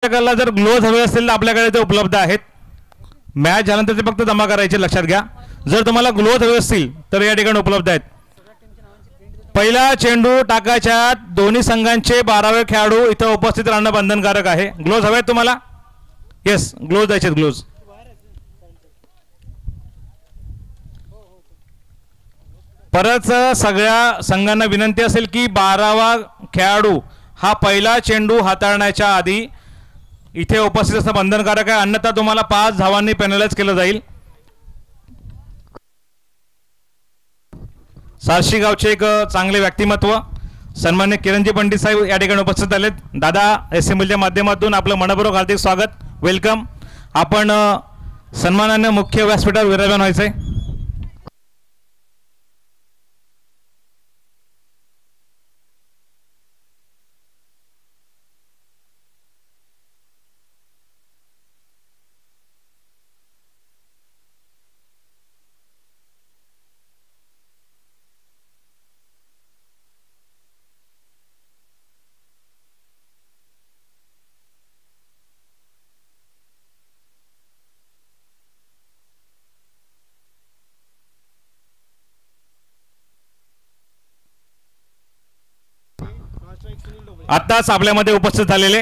आपल्याला जर ग्लोव्ज हवे असतील तर आपल्याकडे ते उपलब्ध आहेत. मॅच झाल्यानंतर ते फक्त जमा करायचे, लक्षात घ्या. जर तुम्हाला ग्लोव्ज हवे असतील तर या ठिकाणी उपलब्ध आहेत. पहिला चेंडू टाकायच्या दोन्ही संघांचे 12वे खेळाडू इथं उपस्थित राहणं बंधनकारक आहे. ग्लोव्ज हवे आहेत तुम्हाला? येस, ग्लोव्ज द्यायचे. ग्लोव्ज परत सगळ्या संघांना विनंती असेल की 12वा खेळाडू हा पहिला चेंडू हाताळण्याच्या आधी इथे उपस्थित असणं बंधनकारक आहे, अन्यथा तुम्हाला 5 धावांनी पेनलाइज केलं जाईल. सारशी गावचे एक चांगले व्यक्तिमत्व सन्मान्य किरणजी पंडित साहेब या ठिकाणी उपस्थित आलेत. दादा एसएमएलच्या माध्यमातून आपलं मनपूर्वक हार्दिक स्वागत, वेलकम. आपण सन्मानाने मुख्य व्यासपीठावर विराजमान व्हायचंय. आत्ताच आपल्यामध्ये उपस्थित झालेले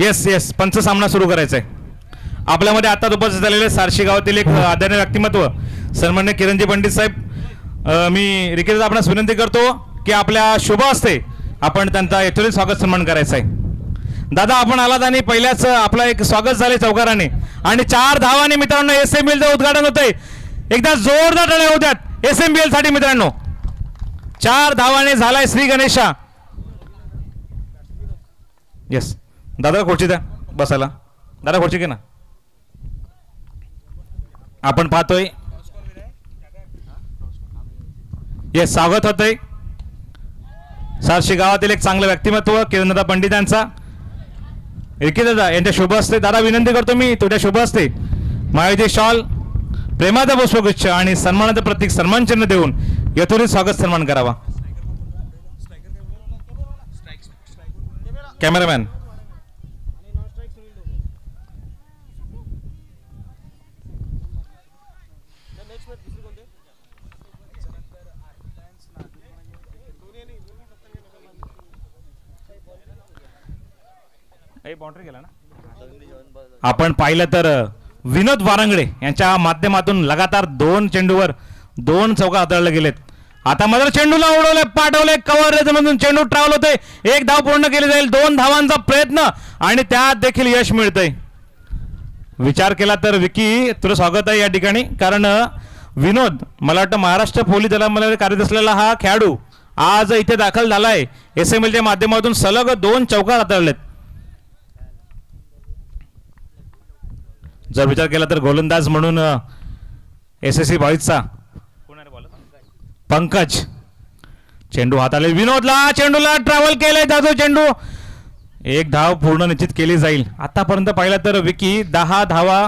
येस पंच सामना सुरू करायचा आहे. आपल्यामध्ये आत्ताच उपस्थित झालेले सारशी गावातील एक आदरणीय व्यक्तिमत्व सन्मान्य किरणजी पंडित साहेब, मी रिकेश आपणास विनंती करतो की आपल्या शुभ हस्ते आपण त्यांचा यथोचित स्वागत सन्मान करायचा आहे. दादा आपण आलात आणि पहिल्याच आपला एक स्वागत झाले चौकाराने आणि 4 धावांनी मित्रांनो एसएमबीएलचं उद्घाटन होतंय. एकदा जोरदार टाळ्या होऊ द्यात एसएमबीएल साठी मित्रांनो. 4 धावांनी झालाय श्री गणेशा. येस दादा खुर्ची द्या बसायला. दादा खुर्ची घे ना. आपण पाहतोय येस स्वागत होतंय सारशी गावातील एक चांगलं व्यक्तिमत्व किरणदादा पंडितांचा. रिकी दादा यांच्या शुभ हस्ते दादा विनंती करतो मी तुझ्या शुभ हस्ते माहिती शॉल, प्रेमाचा पुष्पगुच्छ आणि सन्मानाचं प्रतीक सन्मान चिन्ह देऊन यथोचित स्वागत सन्मान करावा. कॅमेरामॅन आपण पाहिलं तर विनोद वारंगडे यांच्या माध्यमातून लगातार 2 चेंडूवर 2 चौका हाताळले गेलेत. आता मात्र चेंडूला उडवले, पाठवले, कव्हर मधून चेंडू ट्रॅव्हल होते. 1 धाव पूर्ण केली जाईल. 2 धावांचा प्रयत्न आणि त्यात देखील यश मिळतंय. विचार केला तर विकी तुला स्वागत आहे या ठिकाणी, कारण विनोद मला वाटतं महाराष्ट्र पोलीस दलामध्ये कार्यरत असलेला हा खेळाडू आज इथे दाखल झालाय. एसएमएलच्या माध्यमातून सलग 2 चौकार हाताळलेत. जर विचार केला तर गोलंदाज म्हणून एसएससी बॉईजचा पंकज चेंडू हाताले. विनोदला चेंडूला ट्रॅव्हल केलंय दादू चेंडू. 1 धाव पूर्ण निश्चित केली जाईल. आतापर्यंत पाहिलं तर विकी 10 धावा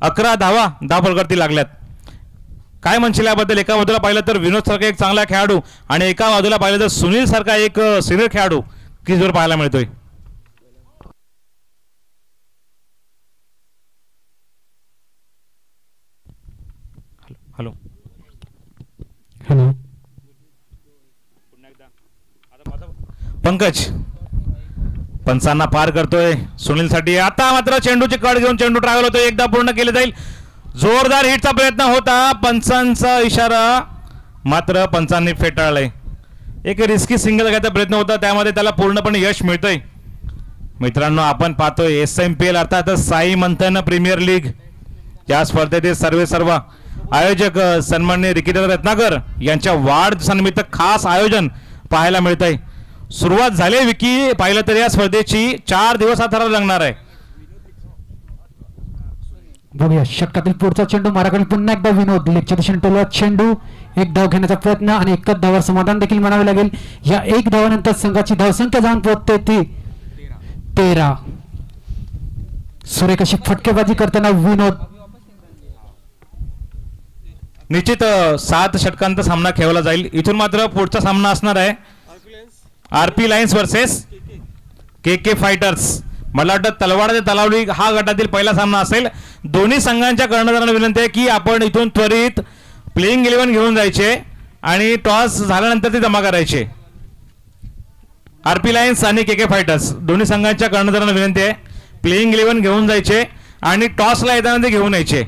11 धावा धावफलकावरती लागल्यात. काय म्हणशील याबद्दल? एका बाजूला पाहिलं तर विनोद सारखा एक चांगला खेळाडू आणि एका बाजूला पाहिलं तर सुनील सारखा एक सिनियर खेळाडू क्रीजवर पाहायला मिळतोय. हॅलो हॅलो पंकज पंचांना पार करतोय सुनील साठी. आता मात्र चेंडूची कड घेऊन चेंडू ट्रॅव्हल होतोय. एकदा पूर्ण केले जाईल. जोरदार हिटचा प्रयत्न होता. पंचांचा इशारा मात्र पंचांनी फेटाळलाय. एक रिस्की सिंगल घ्यायचा प्रयत्न होता, त्यामध्ये त्याला पूर्णपणे यश मिळतंय. मित्रांनो आपण पाहतोय एसएमपीएल अर्थात साई मंथन प्रीमियर लीग या स्पर्धेतील सर्व आयोजक सन्माननीय रिकीदादा रत्नाकर यांच्या वाढदिवसानिमित्त खास आयोजन पाहायला मिळतंय. सुरुवात झाली विकी पाहिलं तर या स्पर्धेची 4 दिवस हाताळायला लागणार आहे. बघूया षटकातील पुढचा चेंडू माराकडे पुन्हा एकदा विनोद लेगच्या दिशेने टोलवा. चेंडू 1 धाव घेण्याचा प्रयत्न आणि 1च धावावर समाधान देखील म्हणावे लागेल. या 1 धावानंतर संघाची धावसंख्या जाऊन पोहोचते ती 13. सुरेख अशी फटकेबाजी करताना विनोद. निश्चित 7 षटकांचा सामना खेळवला जाईल. इथून मात्र पुढचा सामना असणार आहे आरपी लायन्स वर्सेस के फायटर्स. मला वाटतं तलवाड ते तलावली हा गटातील पहिला सामना असेल. दोन्ही संघांच्या कर्णधारांना विनंती आहे की आपण इथून त्वरित प्लेइंग 11 घेऊन जायचे आणि टॉस झाल्यानंतर ते जमा करायचे. आरपी लायन्स आणि के फायटर्स दोन्ही संघांच्या कर्णधारांना विनंती आहे प्लेइंग 11 घेऊन जायचे आणि टॉसला येताना ते घेऊन यायचे.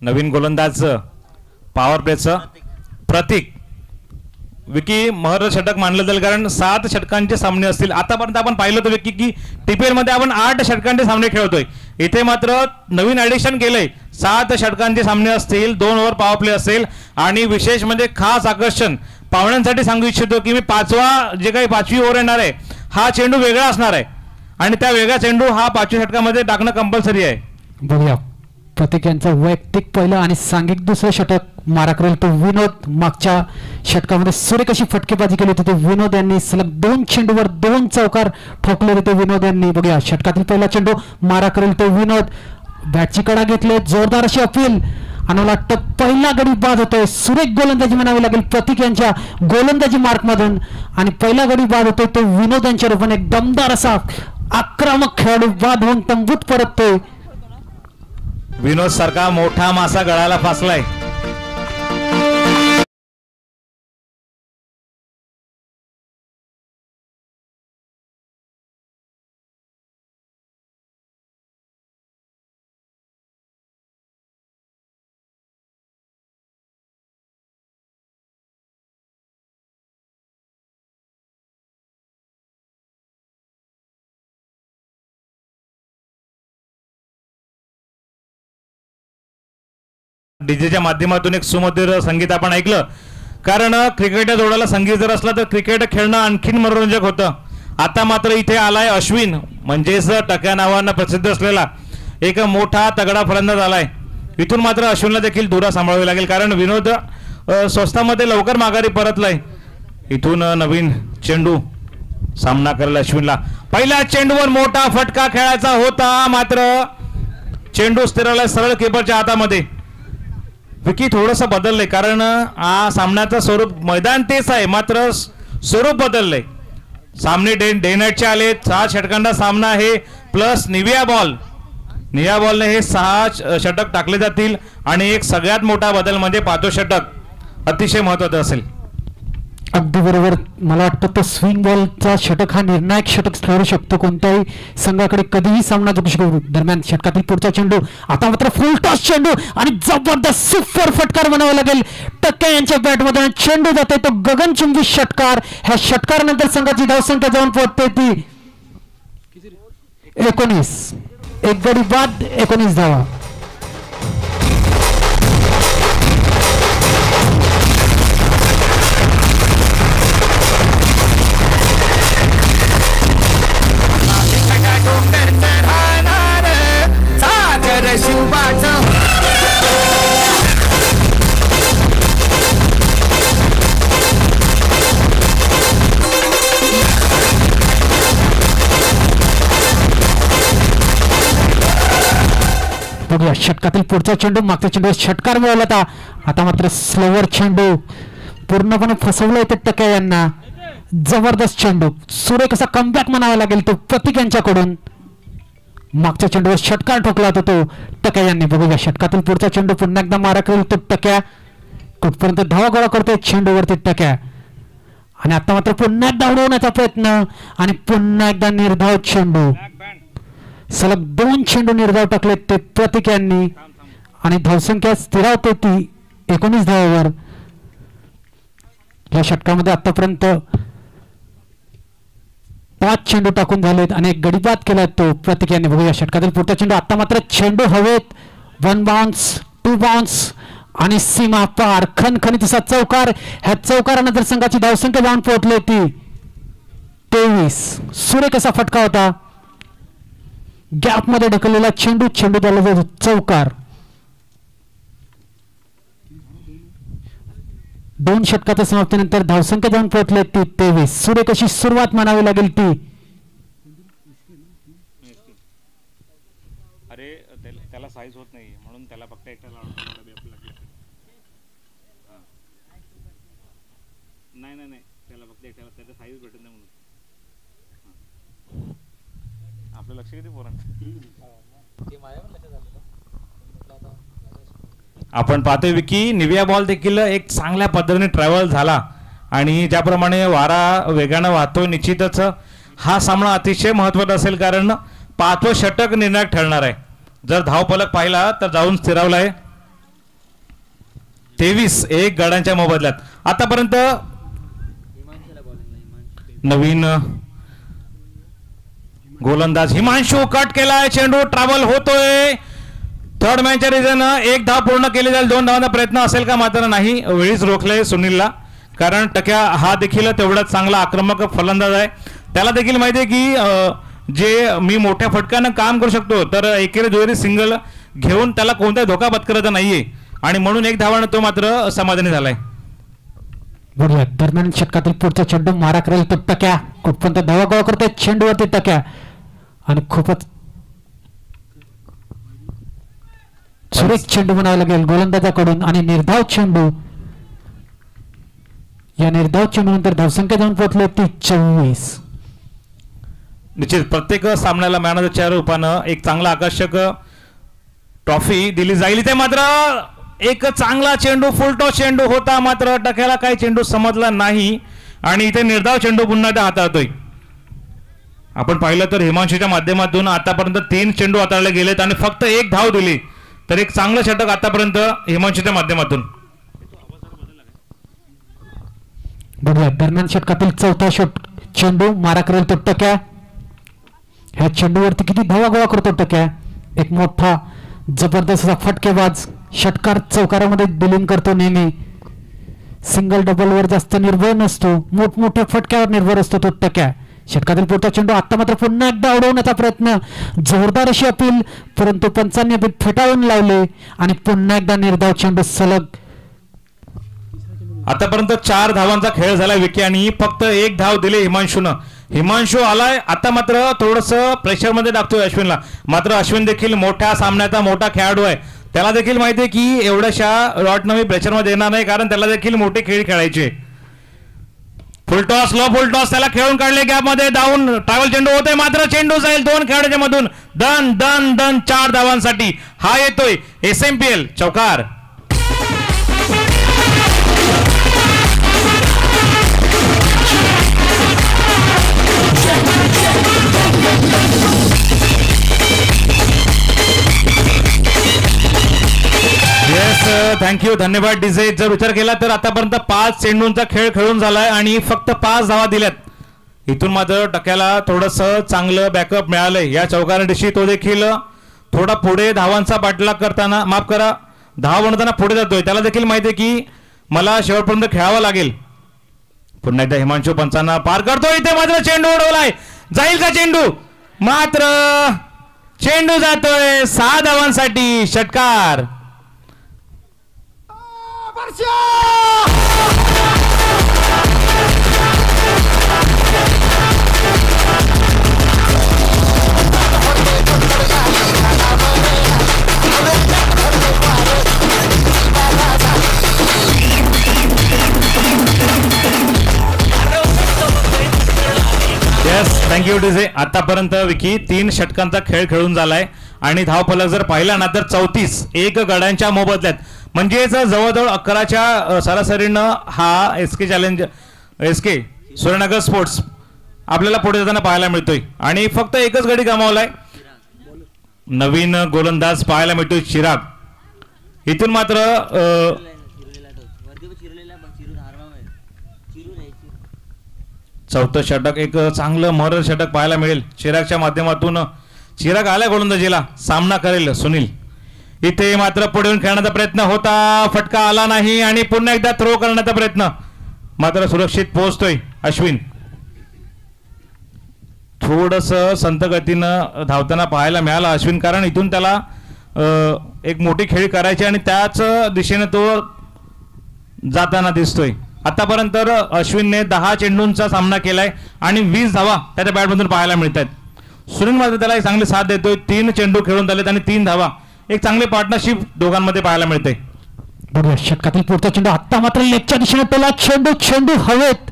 नवीन गोलंदाज पॉवर प्लेचं प्रतीक. विकी महत्त्वाचं षटक मानलं जाईल कारण 7 षटकांचे सामने असतील. आतापर्यंत आपण पाहिलं होतं विकी की TPL मध्ये आपण 8 षटकांचे सामने खेळतोय. इथे मात्र नवीन ॲडिशन केलंय. 7 षटकांचे सामने असतील, 2 ओव्हर पॉवर प्ले असेल आणि विशेष म्हणजे खास आकर्षण पाहुण्यांसाठी सांगू इच्छितो की मी पाचवी ओव्हर येणार आहे हा चेंडू वेगळा असणार आहे आणि त्या वेगळा चेंडू हा 5व्या षटकामध्ये टाकणं कंपल्सरी आहे. बघूया प्रत्येक यांचं वैयक्तिक पहिलं आणि सांघिक दुसरं षटक मारा करेल तो विनोद. मागच्या षटकामध्ये सुरेख अशी फटकेबाजी केली होती ते विनोद यांनी. सलग 2 चेंडूवर 2 चौकार ठोकले होते विनोद यांनी. बघूया षटकातील पहिला चेंडू मारा करेल तो विनोद. बॅटची कडा घेतले, जोरदार अशी अपील आणि मला वाटतं पहिला गडी बाद होतोय. सुरेख गोलंदाजी म्हणावी लागेल प्रतीक यांच्या गोलंदाजी मार्कमधून आणि पहिला गडी बाद होतोय तो विनोद यांच्या रूपाने. एक दमदार असा आक्रमक खेळाडू बाद होऊन तंबूत परततोय. विनोद सारखा मोठा मासा गळाला फासलाय. डीजेच्या माध्यमातून एक सुमधुर संगीत आपण ऐकलं कारण क्रिकेटच्या जोडाला संगीत जर असला तर क्रिकेट खेळणं आणखीन मनोरंजक होतं. आता मात्र इथे आलाय अश्विन म्हणजेच टक्या नावानं प्रसिद्ध असलेला एक मोठा तगडा फलंदाज आलाय. इथून मात्र अश्विनला देखील धुरा सांभाळावी लागेल कारण विनोद स्वस्तामध्ये लवकर माघारी परतलाय. इथून नवीन चेंडू सामना करेल अश्विनला. पहिल्या चेंडूवर मोठा फटका खेळायचा होता मात्र चेंडू स्थिरावलाय सरळ कीपरच्या हातामध्ये. विकी थोडंसं बदललंय कारण हा सामन्याचं स्वरूप मैदान तेच आहे मात्र स्वरूप बदललंय. सामने डे नाईटचे आले. 6 षटकांचा सामना आहे प्लस निविया बॉलने हे 6 षटक टाकले जातील आणि एक सगळ्यात मोठा बदल म्हणजे 5वं षटक अतिशय महत्त्वाचं असेल. अगदी बरोबर. मला वाटतं तो स्विंग बॉलचा षटक हा निर्णायक षटक ठरू शकतो. कोणत्याही संघाकडे कधीही सामना जिंकू शकतो. दरम्यान षटकातील पुढचा चेंडू आता मात्र फुल टॉस चेंडू आणि जबरदस्त सुपर फटकार म्हणावा लागेल टक्के यांच्या बॅटमधून. चेंडू जाते तो गगनचुंबी षटकार. ह्या षटकारानंतर संघाची धावसंख्या जाऊन पोहोचते ती 19. एक गडी बाद 19 धावा. बघूया षटकातील पुढचा चेंडू. मागचा चेंडू षटकार मिळवला आता मात्र स्लोवर चेंडू पूर्णपणे फसवलं येते टक्या यांना. जबरदस्त चेंडू सुरेख असा कमबॅक म्हणावा लागेल तो प्रतीक यांच्याकडून. मागच्या चेंडूवर षटकार ठोकला होता तो टक्या यांनी. बघूया षटकातील पुढचा चेंडू पुन्हा एकदा मारा करेल तो टक्या. कुठपर्यंत धावा गोळा करतोय चेंडूवरती टक्या आणि आता मात्र पुन्हा एकदा उडवण्याचा प्रयत्न आणि पुन्हा एकदा निर्धाव चेंडू. सलग 2 चेंडू निर्धाव टाकले ते प्रतीक यांनी आणि धावसंख्या स्थिरावते ती 19 धावावर. या षटकामध्ये आतापर्यंत 5 चेंडू टाकून झालेत आणि एक गडी बाद केला तो प्रतीक यांनी. बघूया षटकातील पुढचा चेंडू. आता मात्र चेंडू हवेत. 1 बाउन्स 2 बाउन्स आणि सीमा पार खणखणीत असा चौकार. ह्या चौकारानंतर संघाची धावसंख्या जाऊन पोहोचली ती 23. सुरेख असा फटका होता. गॅप मध्ये ढकललेला चेंडू त्याला जातो चौकार. 2 षटकाच्या समाप्तीनंतर धावसंख्या जाऊन पोहोचले ती 23. सुरेख अशी सुरुवात म्हणावी लागेल ती. अरे त्याला साईज होत नाही म्हणून त्याला फक्त एकटा नाही त्याला आपलं लक्ष किती पोरांचं. आपण पाहतोय की निविया बॉल देखील एक चांगल्या पद्धतीने ट्रॅव्हल झाला आणि ज्याप्रमाणे वारा वेगानं वाहतोय निश्चितच हा सामना अतिशय महत्त्वाचा असेल कारण 5वं षटक निर्णायक ठरणार आहे. जर धावफलक पाहिला तर जाऊन स्थिरावला आहे 23-1 गडांच्या मोबदल्यात. आतापर्यंत नवीन गोलंदाज हिमांशू कट केलाय. चेंडू ट्रॅव्हल होतोय. थर्ड मॅनच्या रिझन 1 धाव पूर्ण केली जाईल. 2 धावांचा प्रयत्न असेल का मात्र नाही. वेळीच रोखले सुनीलला कारण टक्या हा देखील तेवढाच चांगला आक्रमक फलंदाज आहे. त्याला देखील माहिती आहे की जे मी मोठ्या फटक्यानं काम करू शकतो तर एकेरी दुहेरी सिंगल घेऊन त्याला कोणताही धोका पत्करायचा नाहीये आणि म्हणून 1 धावानं तो मात्र समाधानी झालाय. बघूया दरम्यान षटकातील पुढचा चेंडू मारा करेल तो टक्या कुठपर्यंत धावा गोळा करतोय चेंडूवरती टक्या आणि खूपच सुरेख चेंडू म्हणावा लागेल गोलंदाजाकडून आणि निर्धाव चेंडू. या निर्धाव चेंडूनंतर धावसंख्या जाऊन पोहोचले ती 24. निश्चित प्रत्येक सामन्याला मॅन ऑफ द चेअर रूपानं एक चांगला आकर्षक ट्रॉफी दिली जाईल. ते मात्र एक चांगला चेंडू फुल टॉस चेंडू होता मात्र टक्याला काही चेंडू समजला नाही आणि इथे निर्धाव चेंडू पुन्हा त्या हाताळतोय. आपण पाहिलं तर हिमांशूच्या माध्यमातून आतापर्यंत 3 चेंडू हाताळले गेलेत आणि फक्त 1 धाव दिली तर एक चांगलं षटक आतापर्यंत हिमांशूच्या माध्यमातून. बघूया दरम्यान षटकातील चौथा चेंडू मारा करेल तो टक्या. ह्या चेंडूवरती किती धावा गोळा करतो टक्या. एक मोठा जबरदस्त फटकेबाज षटकार चौकारामध्ये डिलिंग करतो. नेहमी सिंगल डबलवर जास्त निर्भर नसतो मोठमोठ्या फटक्यावर निर्भर असतो तो टक्या. षटकातील पुढचा चेंडू आता मात्र पुन्हा एकदा अडवण्याचा प्रयत्न जोरदार अशी अपील परंतु पंचांनी अपील फेटाळून लावले आणि पुन्हा एकदा निर्धाव चेंडू सलग. आतापर्यंत 4 धावांचा खेळ झाला विकी आणि फक्त 1 धाव दिली हिमांशूनं. हिमांशू आलाय आता मात्र थोडस प्रेशर मध्ये टाकतोय अश्विनला मात्र अश्विन देखील मोठ्या सामन्याचा मोठा खेळाडू आहे. त्याला देखील माहिती आहे की एवढ्याशा लॉटनं मी प्रेशर मध्ये येणार नाही कारण त्याला देखील मोठे खेळ खेळायचे. फुल टॉस लो फुल टॉस त्याला खेळून काढले गॅप मध्ये धावून ट्रॅव्हल चेंडू होते मात्र चेंडू जाईल 2 खेळाडूच्या मधून दन दन दन 4 धावांसाठी हा येतोय SMPL चौकार. थँक्यू धन्यवाद डीजे. जर विचार केला तर आतापर्यंत 5 चेंडूंचा खेळ खेळून झालाय आणि फक्त 5 धावा दिल्यात. इथून मात्र टक्याला थोडस चांगलं बॅकअप मिळालंय या चौकार दिवशी. तो देखील थोडा पुढे धावांचा पाठलाग करताना माफ करा धाव बनवताना पुढे जातोय. त्याला देखील माहिती आहे की मला शेवटपर्यंत खेळावं लागेल. पुन्हा एकदा हिमांशू पंचांना पार करतो. इथे मात्र चेंडू उडवलाय जाईल का चेंडू मात्र चेंडू जातोय 6 धावांसाठी षटकार. Thank you DJ. आतापर्यंत विकी 3 षटकांचा खेळ खेळून झालाय आणि धावफलक जर पाहिला ना तर 34-1 गड्यांच्या मोबदल्यात म्हणजेच जवळजवळ 11च्या सरासरीनं हा SK चॅलेंज SK सुरेनगर स्पोर्ट्स आपल्याला पुढे जाताना पाहायला मिळतोय आणि फक्त 1च गडी गमावलाय. नवीन गोलंदाज पाहायला मिळतोय चिराग. इथून मात्र चौथं षटक एक चांगलं मरर षटक पाहायला मिळेल चिरागच्या माध्यमातून. चिराग आल्या गोलंदाजीला सामना करेल सुनील. इथे मात्र पुढे येऊन खेळण्याचा प्रयत्न होता फटका आला नाही आणि पुन्हा एकदा थ्रो करण्याचा प्रयत्न मात्र सुरक्षित पोहोचतोय अश्विन. थोडस संत गतीनं धावताना पाहायला मिळाला अश्विन कारण इथून त्याला एक मोठी खेळी करायची आणि त्याच दिशेने तो जाताना दिसतोय. आतापर्यंत अश्विनने 10 चेंडूंचा सामना केलाय आणि 20 धावा त्याच्या बॅटमधून पाहायला मिळत आहेत. सुनील मात्र त्याला एक चांगली साथ देतोय. 3 चेंडू खेळून झालेत आणि 3 धावा. एक चांगली पार्टनरशिप दोघांमध्ये पाहायला मिळते. बघूया षटकातील पुढचा चेंडू आता मात्र लेगच्या दिशेने टोला चेंडू हवेत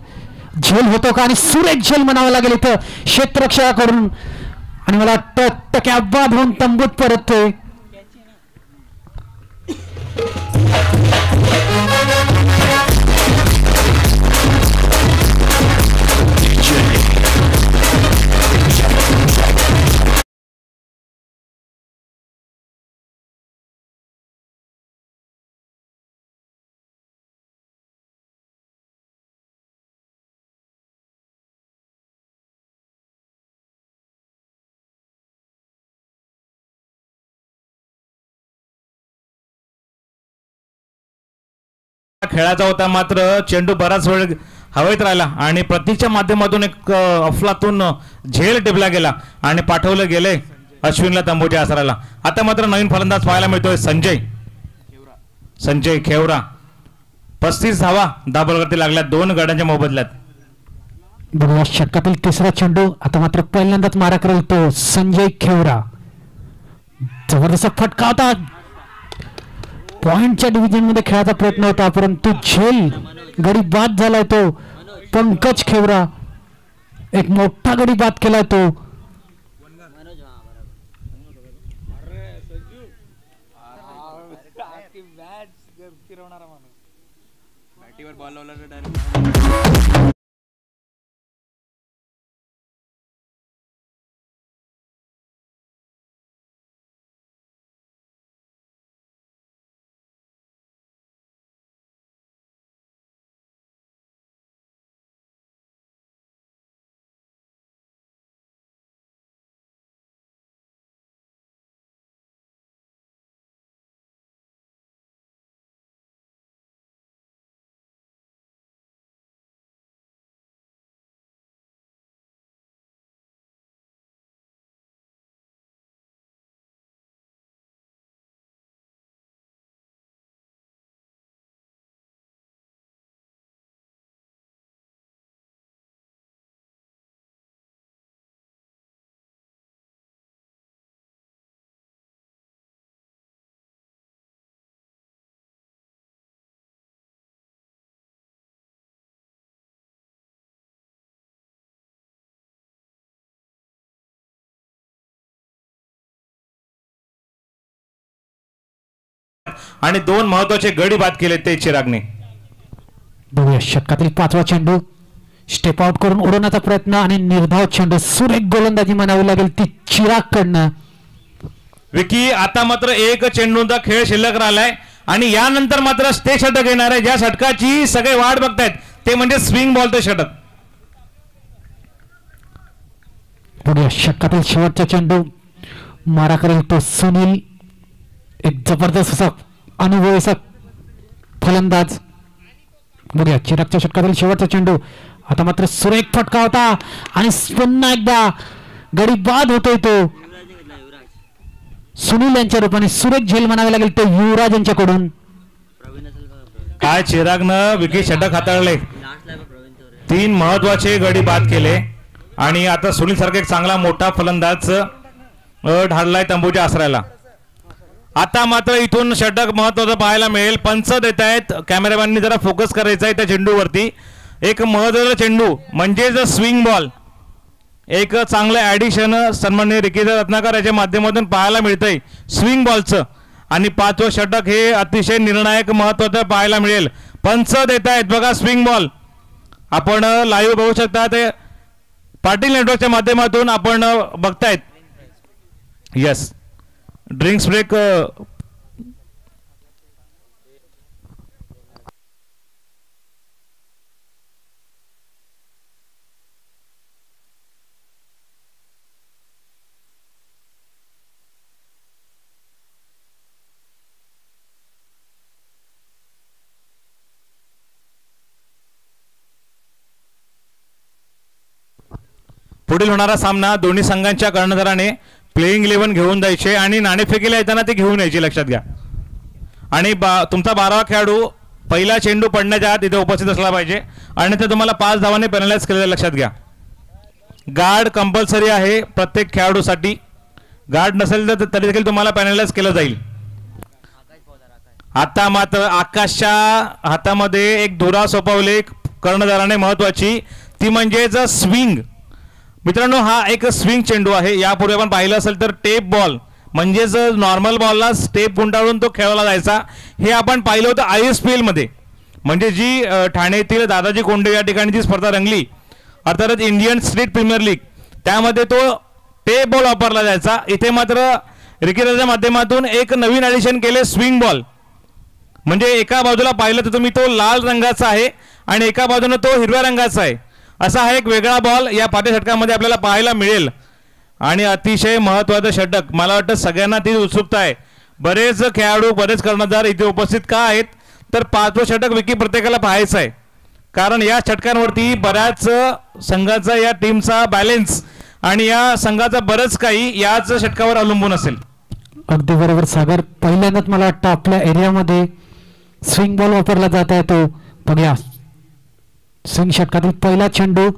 झेल होतो का आणि सुरेख झेल म्हणावं लागेल इथं क्षेत्ररक्षकाकडून आणि मला वाटतं टक्याबाद होऊन तंबूत परततोय. खेळाचा होता मात्र चेंडू बराच वेळ हवेत राहिला आणि प्रतीकच्या माध्यमातून एक अफलातून झेल टिपला गेला आणि पाठवलं गेले अश्विनला तंबूच्या आसराला. आता मात्र नवीन फलंदाज पाहायला मिळतोय संजय खेवरा. 35 धावा दाबोलवरती लागल्या 2 गड्यांच्या मोबदल्यात. बघूया षटकातील तिसरा चेंडू. आता मात्र पहिल्यांदाच मारा करेल तो संजय खेवरा. जबरदस्त फटका होता. पॉइंटच्या डिव्हिजन मध्ये खेळायचा प्रयत्न होता परंतु झेल गडी बाद झालाय तो पंकज खेवरा. एक मोठा गडी बाद केलाय तो. आणि 2 महत्वाचे गडी बाद केले ते चिरागने. बघूया षटकातील 5वा चेंडू. स्टेप आउट करून उडवण्याचा प्रयत्न आणि निर्धाव चेंडू. सुरेख गोलंदाजी म्हणावी लागेल ती चिरागकडनं. विकी आता मात्र एक चेंडूचा खेळ शिल्लक राहिलाय आणि यानंतर मात्र ते षटक येणार आहे ज्या षटकाची सगळे वाट बघतायत ते म्हणजे स्विंग बॉलचं षटक. बघूया षटकातील शेवटचा चेंडू. मारा करेल तो सुनील. एक जबरदस्त असा अनुभवी असा फलंदाज. बघूया चिरागच्या षटकातील शेवटचा चेंडू. आता मात्र सुरेख फटका होता आणि पुन्हा एकदा गडी बाद होतोय तो सुनील यांच्या रूपाने. सुरेख झेल म्हणावे लागेल तो युवराज यांच्याकडून. काय चिरागनं विकी षटक हाताळले. 3 महत्वाचे गडी बाद केले आणि आता सुनील सारखा एक चांगला मोठा फलंदाज ढाळलाय तंबूच्या आसऱ्याला. आता मात्र इथून षटक महत्वाचं पाहायला मिळेल. पंच देत आहेत. कॅमेरामॅननी जरा फोकस करायचा आहे त्या चेंडूवरती. एक महत्वाचा चेंडू म्हणजेच स्विंग बॉल. एक चांगलं ऍडिशन सन्माननीय रिकीधर रत्नाकर याच्या माध्यमातून पाहायला मिळतंय स्विंग बॉलचं. आणि 5वं षटक हे अतिशय निर्णायक महत्वाचं पाहायला मिळेल. पंच देत आहेत बघा स्विंग बॉल. आपण लाईव्ह बघू शकता ते पाटील नेटवर्कच्या माध्यमातून आपण बघतायत. Yes drinks break. पुढील होणारा सामना दोन्ही संघांच्या कर्णधाराने प्लेइंग 11 घेऊन जायचे आणि नाणेफेकीला येताना ते घेऊन यायचे लक्षात घ्या. आणि तुमचा 12वा खेळाडू पहिला चेंडू पडण्याच्या आत इथे उपस्थित असला पाहिजे आणि ते तुम्हाला 5 धावांनी पेनलाइज केलेलं लक्षात घ्या. गार्ड कंपल्सरी आहे प्रत्येक खेळाडूसाठी. गार्ड नसेल तर तरी देखील तुम्हाला पेनलाइज केलं जाईल. आता मात्र आकाशच्या हातामध्ये एक धुरा सोपवली कर्णधाराने महत्वाची. ती म्हणजेच स्विंग. मित्रांनो, हा एक स्विंग चेंडू आहे. यापूर्वी आपण पाहिलं असेल तर टेप बॉल म्हणजेच नॉर्मल बॉलला स्टेप गुंडाळून तो खेळवला जायचा. हे आपण पाहिलं होतं ISPL मध्ये, म्हणजे जी ठाणे दादाजी कोंडे या ठिकाणी जी स्पर्धा रंगली, अर्थातच इंडियन स्ट्रीट प्रीमियर लीग, त्यामध्ये तो टेप बॉल वापरला जायचा. इथे मात्र रिकेटच्या माध्यमातून एक नवीन ॲडिशन केले, स्विंग बॉल. म्हणजे एका बाजूला पाहिलं तर तुम्ही तो लाल रंगाचा आहे आणि एका बाजूने तो हिरव्या रंगाचा आहे. असा हा एक वेगळा बॉल या पाट्या षटकामध्ये आपल्याला पाहायला मिळेल. आणि अतिशय महत्त्वाचं षटक, मला वाटतं सगळ्यांना ती उत्सुकता आहे. बरेच खेळाडू, बरेच कर्णधार इथे उपस्थित का आहेत, तर 5वं षटक विकी प्रत्येकाला पाहायचं आहे. कारण या षटकांवरती बऱ्याच संघाचा, या टीमचा बॅलेन्स आणि या संघाचा बरंच काही याच षटकावर अवलंबून असेल. अगदी बरोबर सागर. पहिल्यांदाच मला वाटतं आपल्या एरियामध्ये स्विंग बॉल वापरला जात आहे. तो बघूया, स्विंग षटकातील पहिला चेंडू,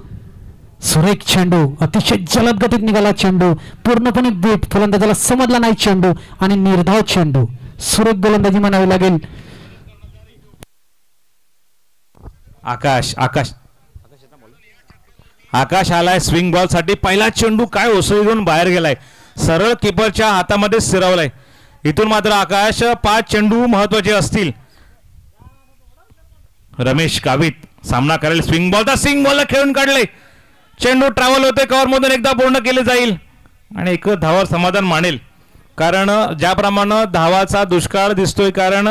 सुरेख चेंडू, अतिशय जलद गतीत निघाला चेंडू, पूर्णपणे बीट, फलंदाजाला समजला नाही चेंडू आणि निर्धाव चेंडू. सुरेख गोलंदाजी म्हणावी लागेल. आकाश आलाय स्विंग बॉल साठी. पहिला चेंडू काय ओसळून बाहेर गेलाय, सरळ किपरच्या हातामध्ये स्थिरावलाय. इथून मात्र आकाश 5 चेंडू महत्वाचे असतील. रमेश गावित सामना करेल स्विंग बॉलचा. स्विंग बॉलला खेळून काढले, चेंडू ट्रॅव्हल होते, कव्हर मधून एकदा पूर्ण केले जाईल आणि एक धावावर समाधान मानेल. कारण ज्याप्रमाणे धावाचा दुष्काळ दिसतोय, कारण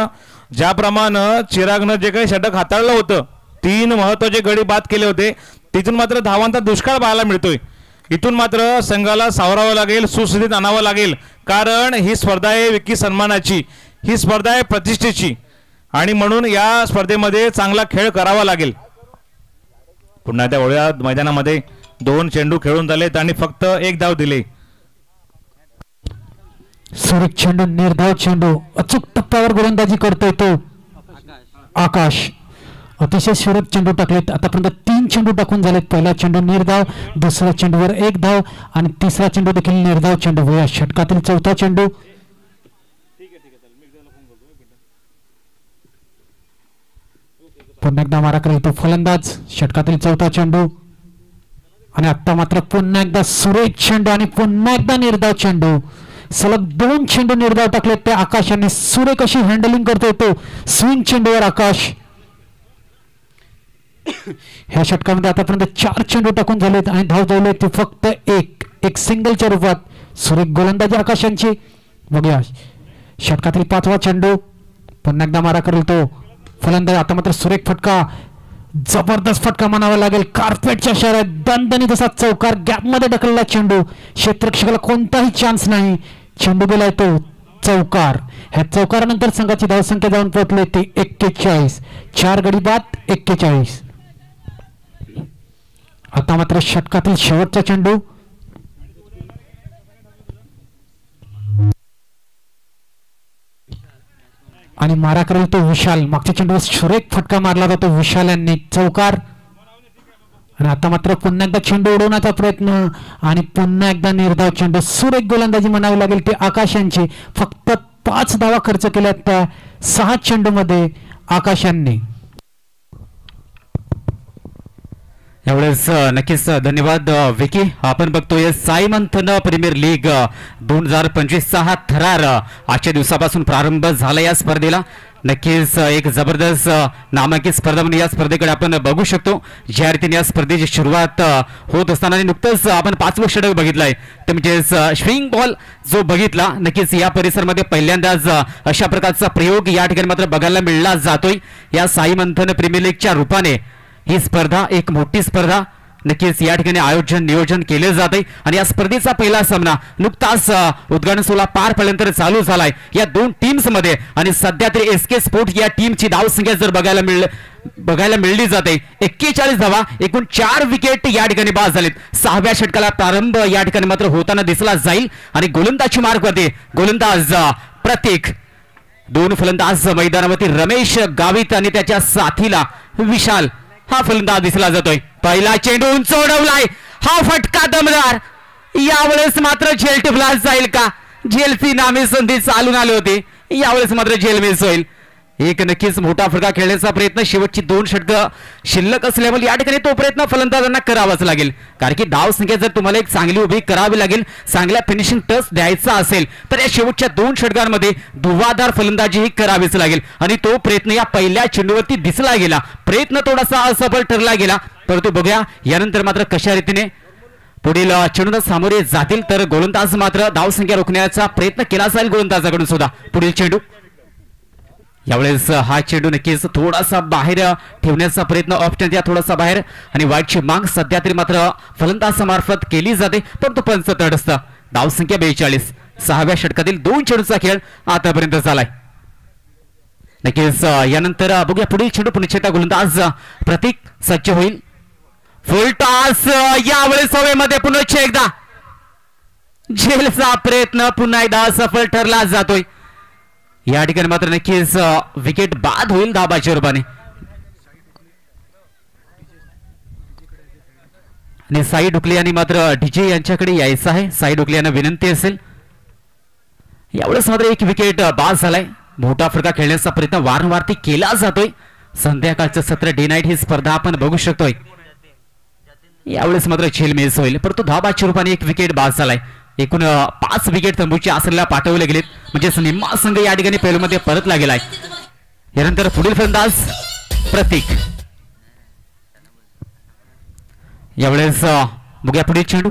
ज्याप्रमाणे चिरागनं जे काही षटक हाताळलं होतं, 3 महत्वाचे गडी बाद केले होते, तिथून मात्र धावांचा दुष्काळ पाहायला मिळतोय. इथून मात्र संघाला सावरावं लागेल, सुस्थितीत आणावं लागेल. कारण ही स्पर्धा आहे विकी सन्मानाची, ही स्पर्धा आहे प्रतिष्ठेची आणि म्हणून या स्पर्धेमध्ये चांगला खेळ करावा लागेल. पुन्हा त्या ओळ्या मैदानामध्ये 2 चेंडू खेळून झालेत आणि फक्त 1 धाव दिले. सुरेख चेंडू, निर्धाव चेंडू, अचूक टप्प्यावर गोलंदाजी करतोय तो आकाश. अतिशय सुरेख चेंडू टाकलेत. आतापर्यंत 3 चेंडू टाकून झालेत. पहिला चेंडू निर्धाव, दुसऱ्या चेंडूवर 1 धाव आणि तिसरा चेंडू देखील निर्धाव चेंडू. या षटकातील 4था चेंडू. पुन्हा एकदा मारा करेल तो फलंदाज. षटकातील 4था चेंडू आणि आता मात्र पुन्हा एकदा सुरेख चेंडू आणि पुन्हा एकदा निर्धाव चेंडू. सलग 2 चेंडू निर्धाव टाकलेत त्या आकाशाने. सुरेख अशी हँडलिंग करतोय तो स्विंग चेंडूवर आकाश. ह्या षटकामध्ये आतापर्यंत 4 चेंडू टाकून झालेत आणि धाव जवळ ते फक्त एक सिंगलच्या रूपात. सुरेख गोलंदाजी आकाशांची. बघूया षटकातील 5वा चेंडू. पुन्हा एकदा मारा करेल तो फलंदाज. आता मात्र सुरेख फटका, जबरदस्त फटका म्हणावा लागेल. कार्पेटच्या शहरात दणदणीत असा चौकार, गॅपमध्ये ढकलला चेंडू. क्षेत्ररक्षकाला कोणताही चान्स नाही. चेंडू गेलाय तो चौकार. ह्या चौकारानंतर संघाची धावसंख्या जाऊन पोहोचले ती 41. 4 गडी बाद 41. आता मात्र षटकातील शेवटचा चेंडू. आणि मारा करेल तो विशाल. मागच्या चेंडूवर सुरेख फटका मारला जातो विशाल यांनी, चौकार. आणि आता मात्र पुन्हा एकदा चेंडू उडवण्याचा प्रयत्न आणि पुन्हा एकदा निर्धाव चेंडू. सुरेख गोलंदाजी म्हणावी लागेल ती आकाशांची. फक्त 5 धावा खर्च केल्यात त्या 6 चेंडूमध्ये आकाशांनी. एवढेच नक्कीच धन्यवाद विकी. आपण बघतोय साई मंथन प्रीमियर लीग 2025चा हा थरार आजच्या दिवसापासून प्रारंभ झाला या स्पर्धेला. नक्कीच एक जबरदस्त नामांकित स्पर्धा म्हणून या स्पर्धेकडे आपण बघू शकतो. ज्या रीतीने या स्पर्धेची सुरुवात होत असताना नुकतंच आपण 5वं षटक बघितलंय, ते म्हणजेच स्विंग बॉल जो बघितला. नक्कीच या परिसरामध्ये पहिल्यांदाच अशा प्रकारचा प्रयोग या ठिकाणी मात्र बघायला मिळला जातोय. या साई मंथन प्रीमियर लीगच्या रूपाने ही स्पर्धा एक मोठी स्पर्धा नक्कीच या ठिकाणी आयोजन नियोजन केले जाते आणि या स्पर्धेचा पहिला सामना नुकताच उद्घाटन सोहळा पार पडल्यानंतर चालू झालाय या 2 टीम्स मध्ये. आणि सध्या तरी SK स्पोर्ट्स या टीमची धावसंख्या जर बघायला मिळली जाते 41 धावा, एकूण 4 विकेट या ठिकाणी बाद झालेत. 6व्या षटकाला प्रारंभ या ठिकाणी मात्र होताना दिसला जाईल आणि गोलंदाजी मार्गमध्ये गोलंदाज प्रतीक, 2 फलंदाज मैदानावरती रमेश गावित आणि त्याच्या साथीला विशाल हा फलंदाज दिसला जातोय. पहिला चेंडू उंच उडवलाय, हा फटका दमदार. यावेळेस मात्र झेल टिपला जाईल का? झेलची नामी संधी चालून आली होती, यावेळेस मात्र झेल मिस होईल. एक नक्कीच मोठा फटका खेळण्याचा प्रयत्न, शेवटची 2 षटकं शिल्लक असल्यामुळे या ठिकाणी तो प्रयत्न फलंदाजांना करावाच लागेल, कारण की धाव संख्या जर तुम्हाला एक चांगली उभी करावी लागेल, चांगल्या फिनिशिंग टच द्यायचा असेल तर या शेवटच्या 2 षटकांमध्ये धुवाधार फलंदाजी ही करावीच लागेल आणि तो प्रयत्न या पहिल्या चेंडूवरती दिसला गेला. प्रयत्न थोडासा असफल ठरला गेला, परंतु बघूया यानंतर मात्र कशा रीतीने पुढील चेंडूला सामोरे जातील. तर गोलंदाज मात्र धावसंख्या रोखण्याचा प्रयत्न केला जाईल गोलंदाजाकडून सुद्धा. पुढील चेंडू, यावेळेस हा चेंडू नक्कीच थोडासा बाहेर ठेवण्याचा प्रयत्न, ऑप्शन थोडासा बाहेर आणि वाईटची माग सध्या तरी मात्र फलंदाजामार्फत केली जाते, परंतु पंच तटस्थ. धावसंख्या 42. 6व्या षटकातील 2 चेंडूचा खेळ आतापर्यंत झालाय. नक्कीच यानंतर बघूया पुढील चेंडू. पुन्हा गोलंदाज प्रतीक सज्ज होईल. फुल टॉस, यावेळेस हवेमध्ये पुन्हा एकदा झेलचा प्रयत्न पुन्हा एकदा सफल ठरला जातोय. या ठिकाणी मात्र नक्कीच विकेट बाद होईल दाबाच्या रूपाने. आणि साई डुकले यांनी मात्र डीजे यांच्याकडे यायचं आहे. साई डुकले यांना विनंती असेल. यावेळेस मात्र एक विकेट बाद झालाय. मोठा फटका खेळण्याचा प्रयत्न वारंवार केला जातोय. संध्याकाळचं सत्र डे नाईट ही स्पर्धा आपण बघू शकतोय. यावेळेस मात्र झेल मिस होईल, परंतु धाबाच्या रूपाने एक विकेट बाद झालाय. एकूण 5 विकेट तंबूची आसऱ्याला पाठवले गेलेत, म्हणजे निम्मा संघ या ठिकाणी पैलूमध्ये परतला गेलाय. यानंतर पुढील फलंदाज प्रतीक. यावेळेस बघूया पुढील चेंडू.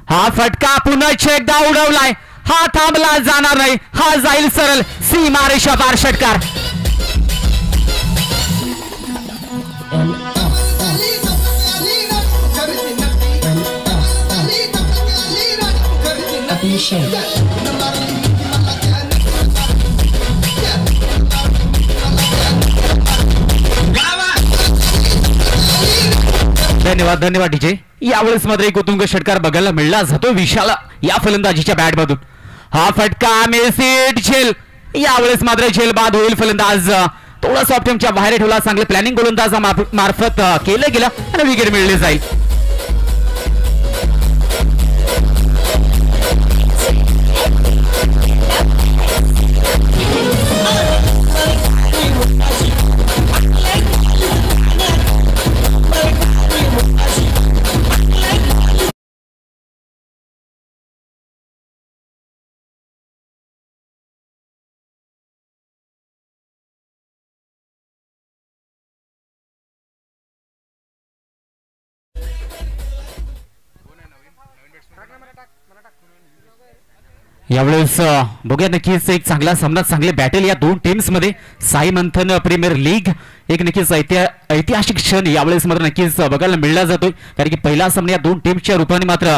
हा फटका पुन्हा एकदा उडवलाय. हा थांबला जाणार नाही, हा जाईल सरळ सीमारेषा पार षटकार. धन्यवाद धन्यवाद डीजे. यावेळेस मात्र एक उत्तुंग षटकार बघायला मिळला जातो विशाल या फलंदाजीच्या बॅट मधून. हा फटका मेसीट झेल. यावेळेस मात्र झेल बाद होईल. फलंदाज थोडासा ऑप्टिमच्या बाहेर ठेवला. चांगले प्लॅनिंग गोलंदाजा मार्फत केलं गेलं आणि विकेट मिळले जाईल. यावेळेस बघूया नक्कीच एक चांगला सामना, चांगले बॅटल या 2 टीम्स मध्ये. साई मंथन प्रीमियर लीग एक नक्कीच ऐतिहासिक क्षण यावेळेस मात्र नक्कीच बघायला मिळला जातोय, कारण की पहिला सामना या 2 टीमच्या रूपाने मात्र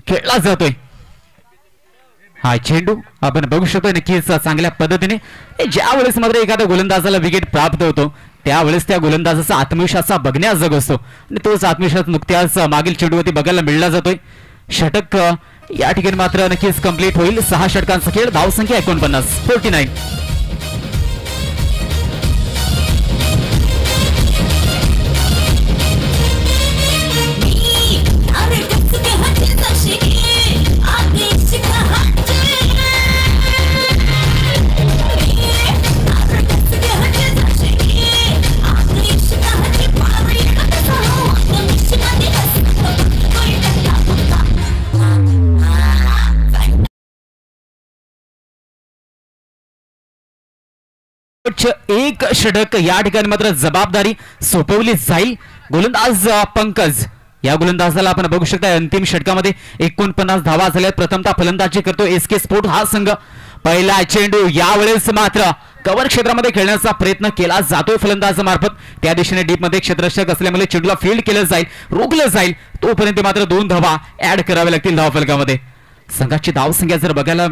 खेळला जातोय. हा चेंडू आपण बघू शकतो नक्कीच चांगल्या पद्धतीने. ज्या वेळेस मात्र एखाद्या गोलंदाजाला विकेट प्राप्त होतो त्यावेळेस त्या गोलंदाजाचा आत्मविश्वास बघण्याजोग असतो आणि तोच आत्मविश्वास नुकत्याच मागील चेंडूवरती बघायला मिळला जातोय. षटक या ठिकाणी मात्र नक्कीच कंप्लीट होईल. 6 षटकांचा खेळ. धावसंख्या 49. एक षटक या ठिकाणी मात्र जबाबदारी सोपवली जाईल. गोलंदाज पंकज, या गोलंदाजाला आपण बघू शकता अंतिम षटकामध्ये 49 धावा झाल्या. प्रथमतः फलंदाजी करतो एसके स्पोर्ट हा संघ. पहिला चेंडू यावेळेस मात्र कव्हर क्षेत्रामध्ये खेळण्याचा प्रयत्न केला जातोय फलंदाजामार्फत. त्या दिशेने डीप मध्ये क्षेत्ररक्षक असल्यामुळे चेंडूला फील्ड केलं जाईल, रोखलं जाईल. तोपर्यंत मात्र 2 धावा ऍड कराव्या लागतील धावफलकामध्ये. संघाची धावसंख्या जर बघायला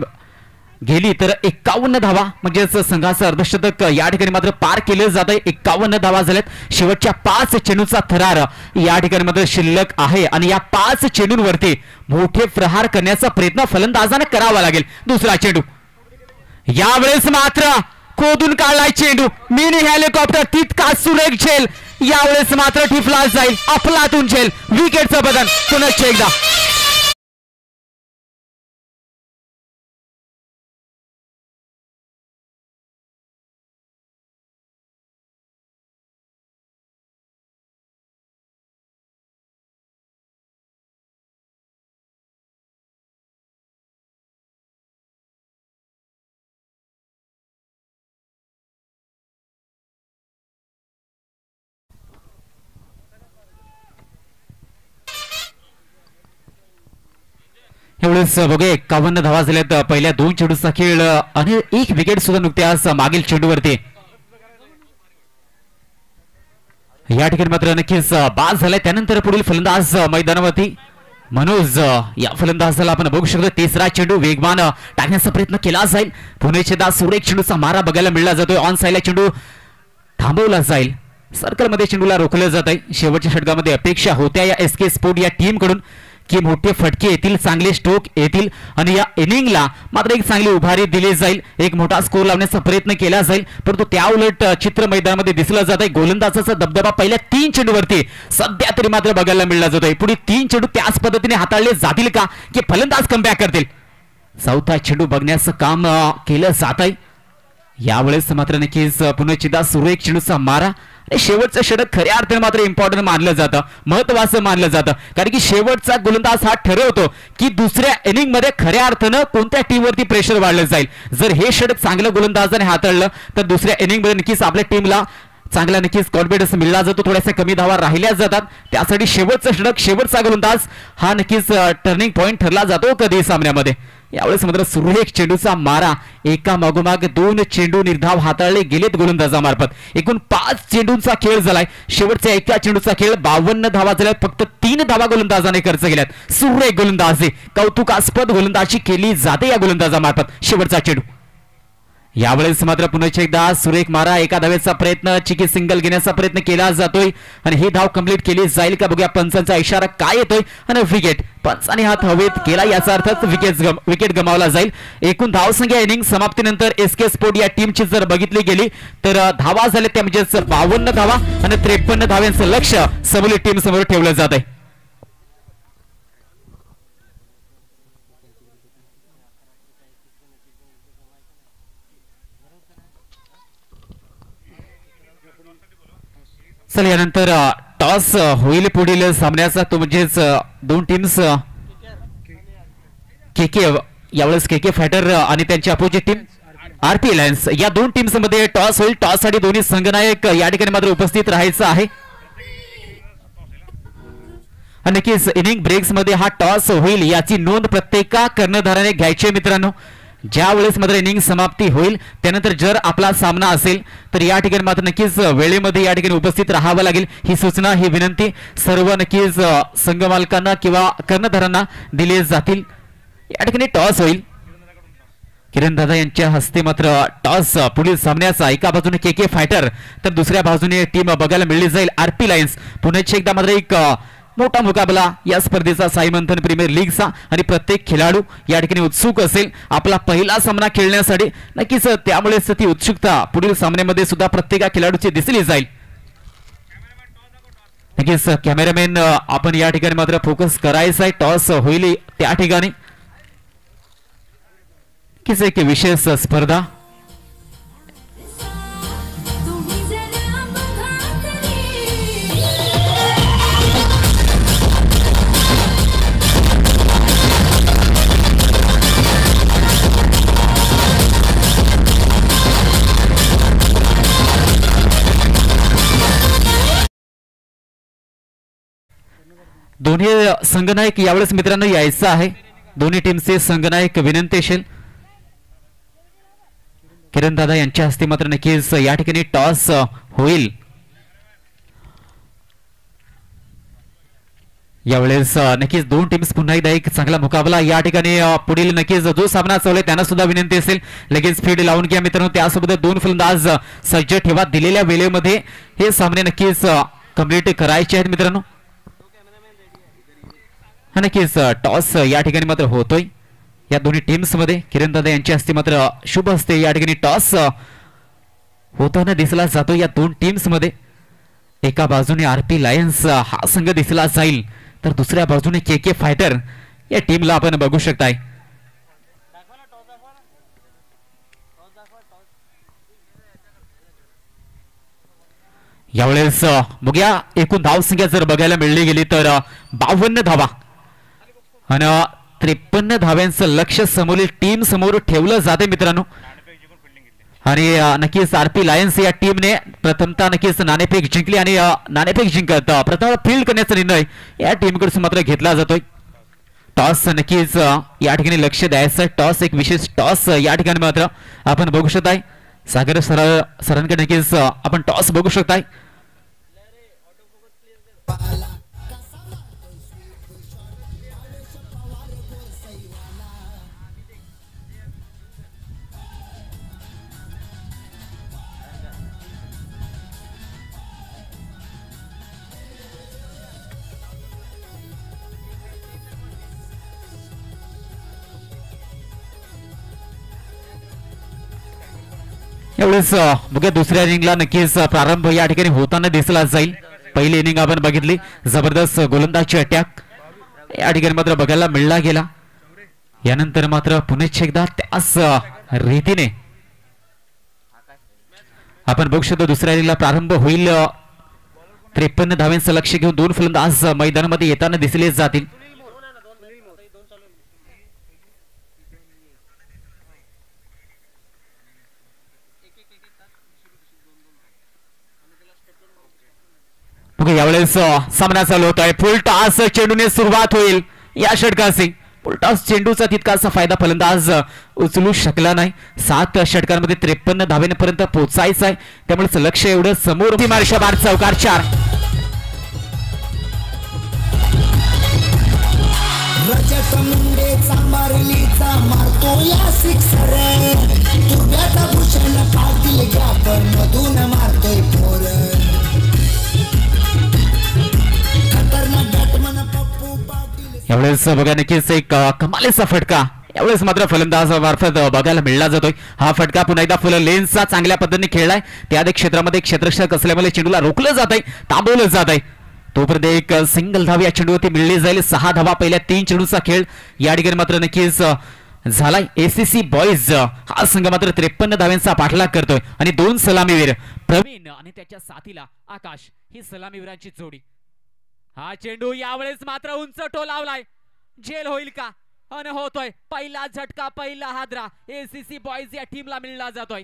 गेली तर 51 धावा, म्हणजेच संघाचं अर्धशतक या ठिकाणी मात्र पार केलं जात आहे. 51 धावा झाल्यात. शेवटच्या 5 चेंडूचा थरार या ठिकाणी मात्र शिल्लक आहे आणि या 5 चेंडूंवरती मोठे प्रहार करण्याचा प्रयत्न फलंदाजाने करावा लागेल. दुसरा चेंडू यावेळेस मात्र खोदून काढलाय चेंडू. मिनी हेलिकॉप्टर तितका सुरेख झेल. यावेळेस मात्र ठिपला जाईल. अफलातून झेल. विकेटचं बदल पुन्हा एकदा. एवढेच बघूया 51 धावा झाल्यात पहिल्या 2 चेंडूचा खेळ आणि 1 विकेट सुद्धा नुकत्याच मागील चेंडूवरती. या ठिकाणी मात्र नक्कीच बाद झालाय. त्यानंतर पुढील फलंदाज मैदानावरती मनोज. या फलंदाजाला आपण बघू शकतो तिसरा चेंडू वेगवान टाकण्याचा प्रयत्न केला जाईल. पुणेचे दास सुरेख चेंडूचा मारा बघायला मिळला जातोय. ऑन साईडला चेंडू थांबवला जाईल. सर्कलमध्ये चेंडूला रोखलं जात आहे. शेवटच्या षटकामध्ये अपेक्षा होत्या या एसके स्पोर्ट या टीम कडून की मोठे फटके येतील, चांगले स्ट्रोक येतील आणि या इनिंगला मात्र एक चांगली उभारी दिली जाईल, एक मोठा स्कोर लावण्याचा प्रयत्न केला जाईल. परंतु त्या उलट चित्र मैदानामध्ये दिसलं जात आहे. गोलंदाजाचा दबदबा पहिल्या 3 चेंडूवरती सध्या तरी मात्र बघायला मिळला जातोय. पुढे 3 चेंडू त्याच पद्धतीने हाताळले जातील का की फलंदाज कमबॅक करतील. चौथा चेंडू बघण्याचं काम केलं जात आहे. यावेळेस मात्र नक्कीच पुन्हा चिदा सुरू एक चेंडूचा मारा. शेवटचं षटक खऱ्या अर्थाने मात्र इम्पॉर्टंट मानलं जातं, महत्वाचं मानलं जातं. कारण की शेवटचा गोलंदाज हा ठरवतो की दुसऱ्या इनिंग मध्ये खऱ्या अर्थानं कोणत्या टीमवरती प्रेशर वाढलं जाईल. जर हे षटक चांगलं गोलंदाजाने हाताळलं तर दुसऱ्या इनिंग मध्ये नक्कीच आपल्या टीमला चांगला नक्कीच कॉन्फिडन्स मिळला जातो. थोड्याशा कमी धावा राहिल्या जातात. त्यासाठी शेवटचं षटक, शेवटचा गोलंदाज हा नक्कीच टर्निंग पॉइंट ठरला जातो कधी सामन्यामध्ये. यावेळेस मात्र सुरेख चेंडूचा मारा, एका मागोमाग 2 चेंडू निर्धाव हाताळले गेलेत गोलंदाजामार्फत. एकूण 5 चेंडूंचा खेळ झालाय. शेवटच्या एका चेंडूचा खेळ 52 धावा झाल्यात. फक्त 3 धावा गोलंदाजाने खर्च केल्यात. सुरेख गोलंदाजी, कौतुकास्पद गोलंदाजी केली जाते या गोलंदाजामार्फत. शेवटचा चेंडू यावेळेस मात्र पुन्हा एकदा सुरेख मारा, एका धावेचा प्रयत्न, चिकी सिंगल घेण्याचा प्रयत्न केला जातोय आणि ही धाव कंप्लीट केली जाईल का बघूया. पंचांचा इशारा काय येतोय आणि विकेट. पंचाने हात हवेत केला याचा अर्थच विकेट गमावला जाईल. एकूण धावसंख्या इनिंग समाप्तीनंतर एसके स्पोर्ट या टीमची जर बघितली गेली तर धावा झाल्या त्या म्हणजे 52 धावा आणि 53 धाव्यांचं लक्ष सबोली टीम समोर ठेवलं जात आहे. चल यानंतर टॉस होईल पुढील सामन्याचा, तो म्हणजेच 2 टीम्स केके, यावेळेस केके फायटर आणि त्यांची अपोजिट टीम आरपी अलायन्स, या 2 टीम्स मध्ये टॉस होईल. टॉस साठी दोन्ही संघनायक या ठिकाणी मात्र उपस्थित राहायचं आहे. नक्कीच इनिंग ब्रेक्स मध्ये हा टॉस होईल याची नोंद प्रत्येका कर्णधाराने घ्यायची मित्रांनो. ज्या वेळेस मात्र इनिंग समाप्ती होईल त्यानंतर जर आपला सामना असेल तर या ठिकाणी मात्र नक्कीच वेळेमध्ये या ठिकाणी उपस्थित राहावं लागेल. ही सूचना, ही विनंती सर्व नक्कीच संघ मालकांना किंवा कर्णधारांना दिले जातील. या ठिकाणी टॉस होईल. किरण दादा यांच्या हस्ते मात्र टॉस पुढील सामन्याचा एका बाजूने केके फायटर तर दुसऱ्या बाजूने टीम बघायला मिळली जाईल आरपी लायन्स. पुन्हा एकदा मात्र एक मोठा मुकाबला या स्पर्धेचा साईमंथन प्रीमियर लीगचा आणि प्रत्येक खेळाडू या ठिकाणी उत्सुक असेल आपला पहिला सामना खेळण्यासाठी. नक्कीच त्यामुळेच ती उत्सुकता पुढील सामन्यामध्ये सुद्धा प्रत्येक खेळाडूची दिसली जाईल. नक्कीच कॅमेरामॅन आपण या ठिकाणी मात्र फोकस करायचा आहे. टॉस होईल त्या ठिकाणी. नक्कीच एक विशेष स्पर्धा. दोन्ही संघनायक यावेळेस मित्रांनो यायचं आहे. दोन्ही टीमचे संघनायक विनंती असेल किरण दादा यांच्या हस्ते मात्र नक्कीच या ठिकाणी टॉस होईल. यावेळेस नक्कीच 2 टीम्स पुन्हा एकदा एक चांगला मुकाबला या ठिकाणी. पुढील नक्कीच जो सामना चालू आहे त्यांना सुद्धा विनंती असेल लगेच फीड लावून घ्या मित्रांनो. त्यासोबत 2 फलंदाज सज्ज ठेवा. दिलेल्या वेळेमध्ये हे सामने नक्कीच कंप्लीट करायचे आहेत मित्रांनो. नक्कीच टॉस या ठिकाणी मात्र होतोय या दोन्ही टीम्स मध्ये. किरण दादा यांच्या हस्ते मात्र शुभ हस्ते या ठिकाणी टॉस होताना दिसला जातो या 2 टीम्स मध्ये. एका बाजूने आरपी लायन्स हा संघ दिसला जाईल तर दुसऱ्या बाजूने केके फायटर या टीमला आपण बघू शकताय. यावेळेस बघूया एकूण धावसंख्या जर बघायला मिळली गेली तर 52 धावा आणि 53 धाव्यांचं लक्ष समोरील टीम समोर ठेवलं जाते मित्रांनो. आणि नक्कीच आरपी लायन्स या टीमने प्रथमतः नक्कीच नाणेफेक जिंकली आणि नाणेफेक जिंकत प्रथम फील्ड करण्याचा निर्णय या टीमकडून मात्र घेतला जातोय. टॉस नक्कीच या ठिकाणी लक्ष द्यायचं. टॉस एक विशेष टॉस या ठिकाणी मात्र आपण बघू शकताय. सागर सरांकडे नक्कीच आपण टॉस बघू शकताय. एवढेच बघा दुसऱ्या इनिंगला नक्कीच प्रारंभ या ठिकाणी होताना दिसला जाईल. पहिली इनिंग आपण बघितली, जबरदस्त गोलंदाजी अटॅक या ठिकाणी मात्र बघायला मिळला गेला. यानंतर मात्र पुन्हा एकदा त्याच रीतीने आपण बघू शकतो दुसऱ्या इनिंगला प्रारंभ होईल. 53 धावांचं लक्ष घेऊन दोन फलंदाज मैदानामध्ये येताना दिसले जातील. यावेळेस सामना चालू होत आहे. फुल टॉस चेंडूने सुरुवात होईल या षटकाची. फुल टॉस चेंडूचा तितकासा फायदा फलंदाज उचलू शकला नाही. 7 षटकांमध्ये 53 धावेपर्यंत पोहोचायचं आहे, त्यामुळे लक्ष एवढं समोर. मार्शबार चौकार 4. रजत मुंडेचा मारलीचा मारतो या सिक्सर. तुर्ब्याचा भूषण पाटील गॅपर मधून मारतोय फोर. यावेळेस बघा नक्कीच एक कमालीचा फटका यावेळेस मात्र फलंदाज मार्फत बघायला मिळला जातोय. हा फटका पुन्हा एकदा फुल लेन्सचा चांगल्या पद्धतीने खेळलाय. त्या क्षेत्रामध्ये क्षेत्ररक्षक असल्यामुळे चेंडूला रोखलं जात आहे, थांबवलं जात आहे. तोपर्यंत एक सिंगल धाव या चेंडूवरती मिळली जाईल. 6 धावा पहिल्या 3 चेंडूचा खेळ या ठिकाणी मात्र नक्कीच झालाय. एसीसी बॉईज हा संघ मात्र 53 धाव्यांचा पाठलाग करतोय आणि 2 सलामीवीर प्रवीण आणि त्याच्या साथीला आकाश ही सलामीवीरांची जोडी. हा चेंडू यावेळेस मात्र उंच टोलावलाय. झेल होईल का? अन होतोय. पहिला झटका, पहिला हादरा एसीसी बॉईज या टीमला मिळला जातोय.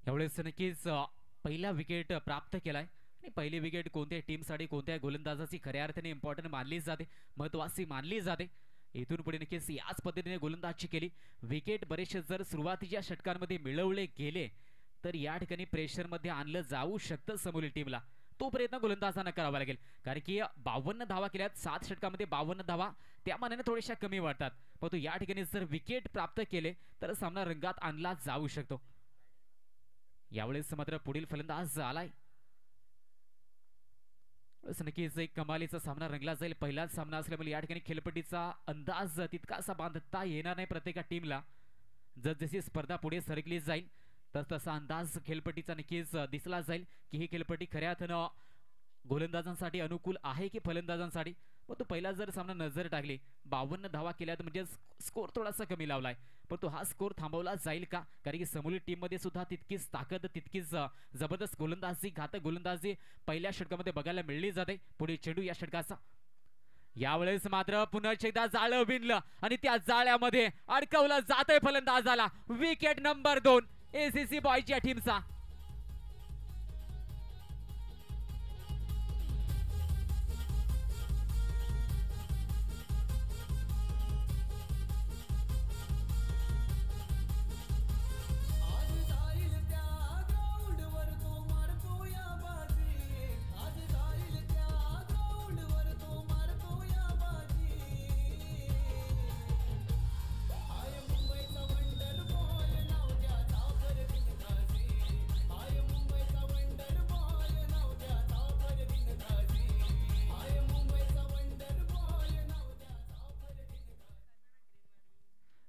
यावेळेस नक्कीच पहिला विकेट प्राप्त केलाय आणि पहिली विकेट कोणत्या टीमसाठी कोणत्या गोलंदाजाची खऱ्या अर्थाने इम्पॉर्टंट मानली जाते, महत्वाची मानली जाते. इथून पुढे नक्कीच याच पद्धतीने गोलंदाजी केली. विकेट बरेचसे जर सुरुवातीच्या षटकांमध्ये मिळवले गेले तर या ठिकाणी प्रेशर मध्ये आणलं जाऊ शकतं समोरील टीमला. तो प्रयत्न गोलंदाजांना करावा लागेल, कारण की 52 धावा केल्यात. 7 षटकामध्ये 52 धावा त्या मानाने थोड्याशा कमी वाटतात, परंतु या ठिकाणी जर विकेट प्राप्त केले तर सामना रंगात आणला जाऊ शकतो. यावेळेस मात्र पुढील फलंदाज आलाय. नक्कीच एक कमालीचा सामना रंगला जाईल. पहिलाच सामना असल्यामुळे या ठिकाणी खेळपट्टीचा अंदाज तितकासा बांधता येणार नाही प्रत्येक टीमला. जसजशी स्पर्धा पुढे सरकली जाईल तर तसा अंदाज खेळपट्टीचा नक्कीच दिसला जाईल की ही खेळपट्टी खऱ्या अर्थानं गोलंदाजांसाठी अनुकूल आहे की फलंदाजांसाठी. व तो पहिला जर सामना नजर टाकली 52 धावा केल्यात म्हणजे स्कोर थोडासा कमी लावलाय, पण तो हा स्कोर थांबवला जाईल का? कारण की समोरील टीम मध्ये सुद्धा तितकीच ताकद, तितकीच जबरदस्त गोलंदाजी, घातक गोलंदाजी पहिल्या षटकामध्ये बघायला मिळली जाते. पुढे चेंडू या षटकाचा. यावेळेस मात्र पुन्हा एकदा जाळं विणलं आणि त्या जाळ्यामध्ये अडकवलं जातंय फलंदाजाला. विकेट नंबर 2 एसीसी बॉयज या टीमचा.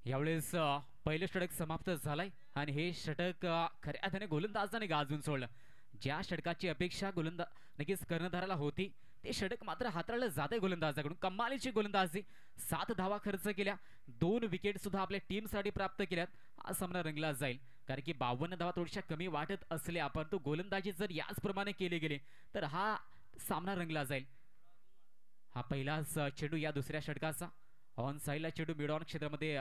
यावेळेस पहिलं षटक समाप्त झालंय आणि हे षटक खऱ्या अर्थाने गोलंदाजाने गाजवून सोडलं. ज्या षटकाची अपेक्षा नक्कीच कर्णधाराला होती ते षटक मात्र हाताळलं जाते गोलंदाजाकडून. कमालीची गोलंदाजी, 7 धावा खर्च केल्या, 2 विकेट सुद्धा आपल्या टीमसाठी प्राप्त केल्यात. हा सामना रंगला जाईल, कारण की 52 धावा थोड्याशा कमी वाटत असल्या परंतु गोलंदाजी जर याचप्रमाणे केले गेले तर हा सामना रंगला जाईल. हा पहिलाच चेंडू या दुसऱ्या षटकाचा. ऑन साईडला चेंडू मिड ऑन क्षेत्रामध्ये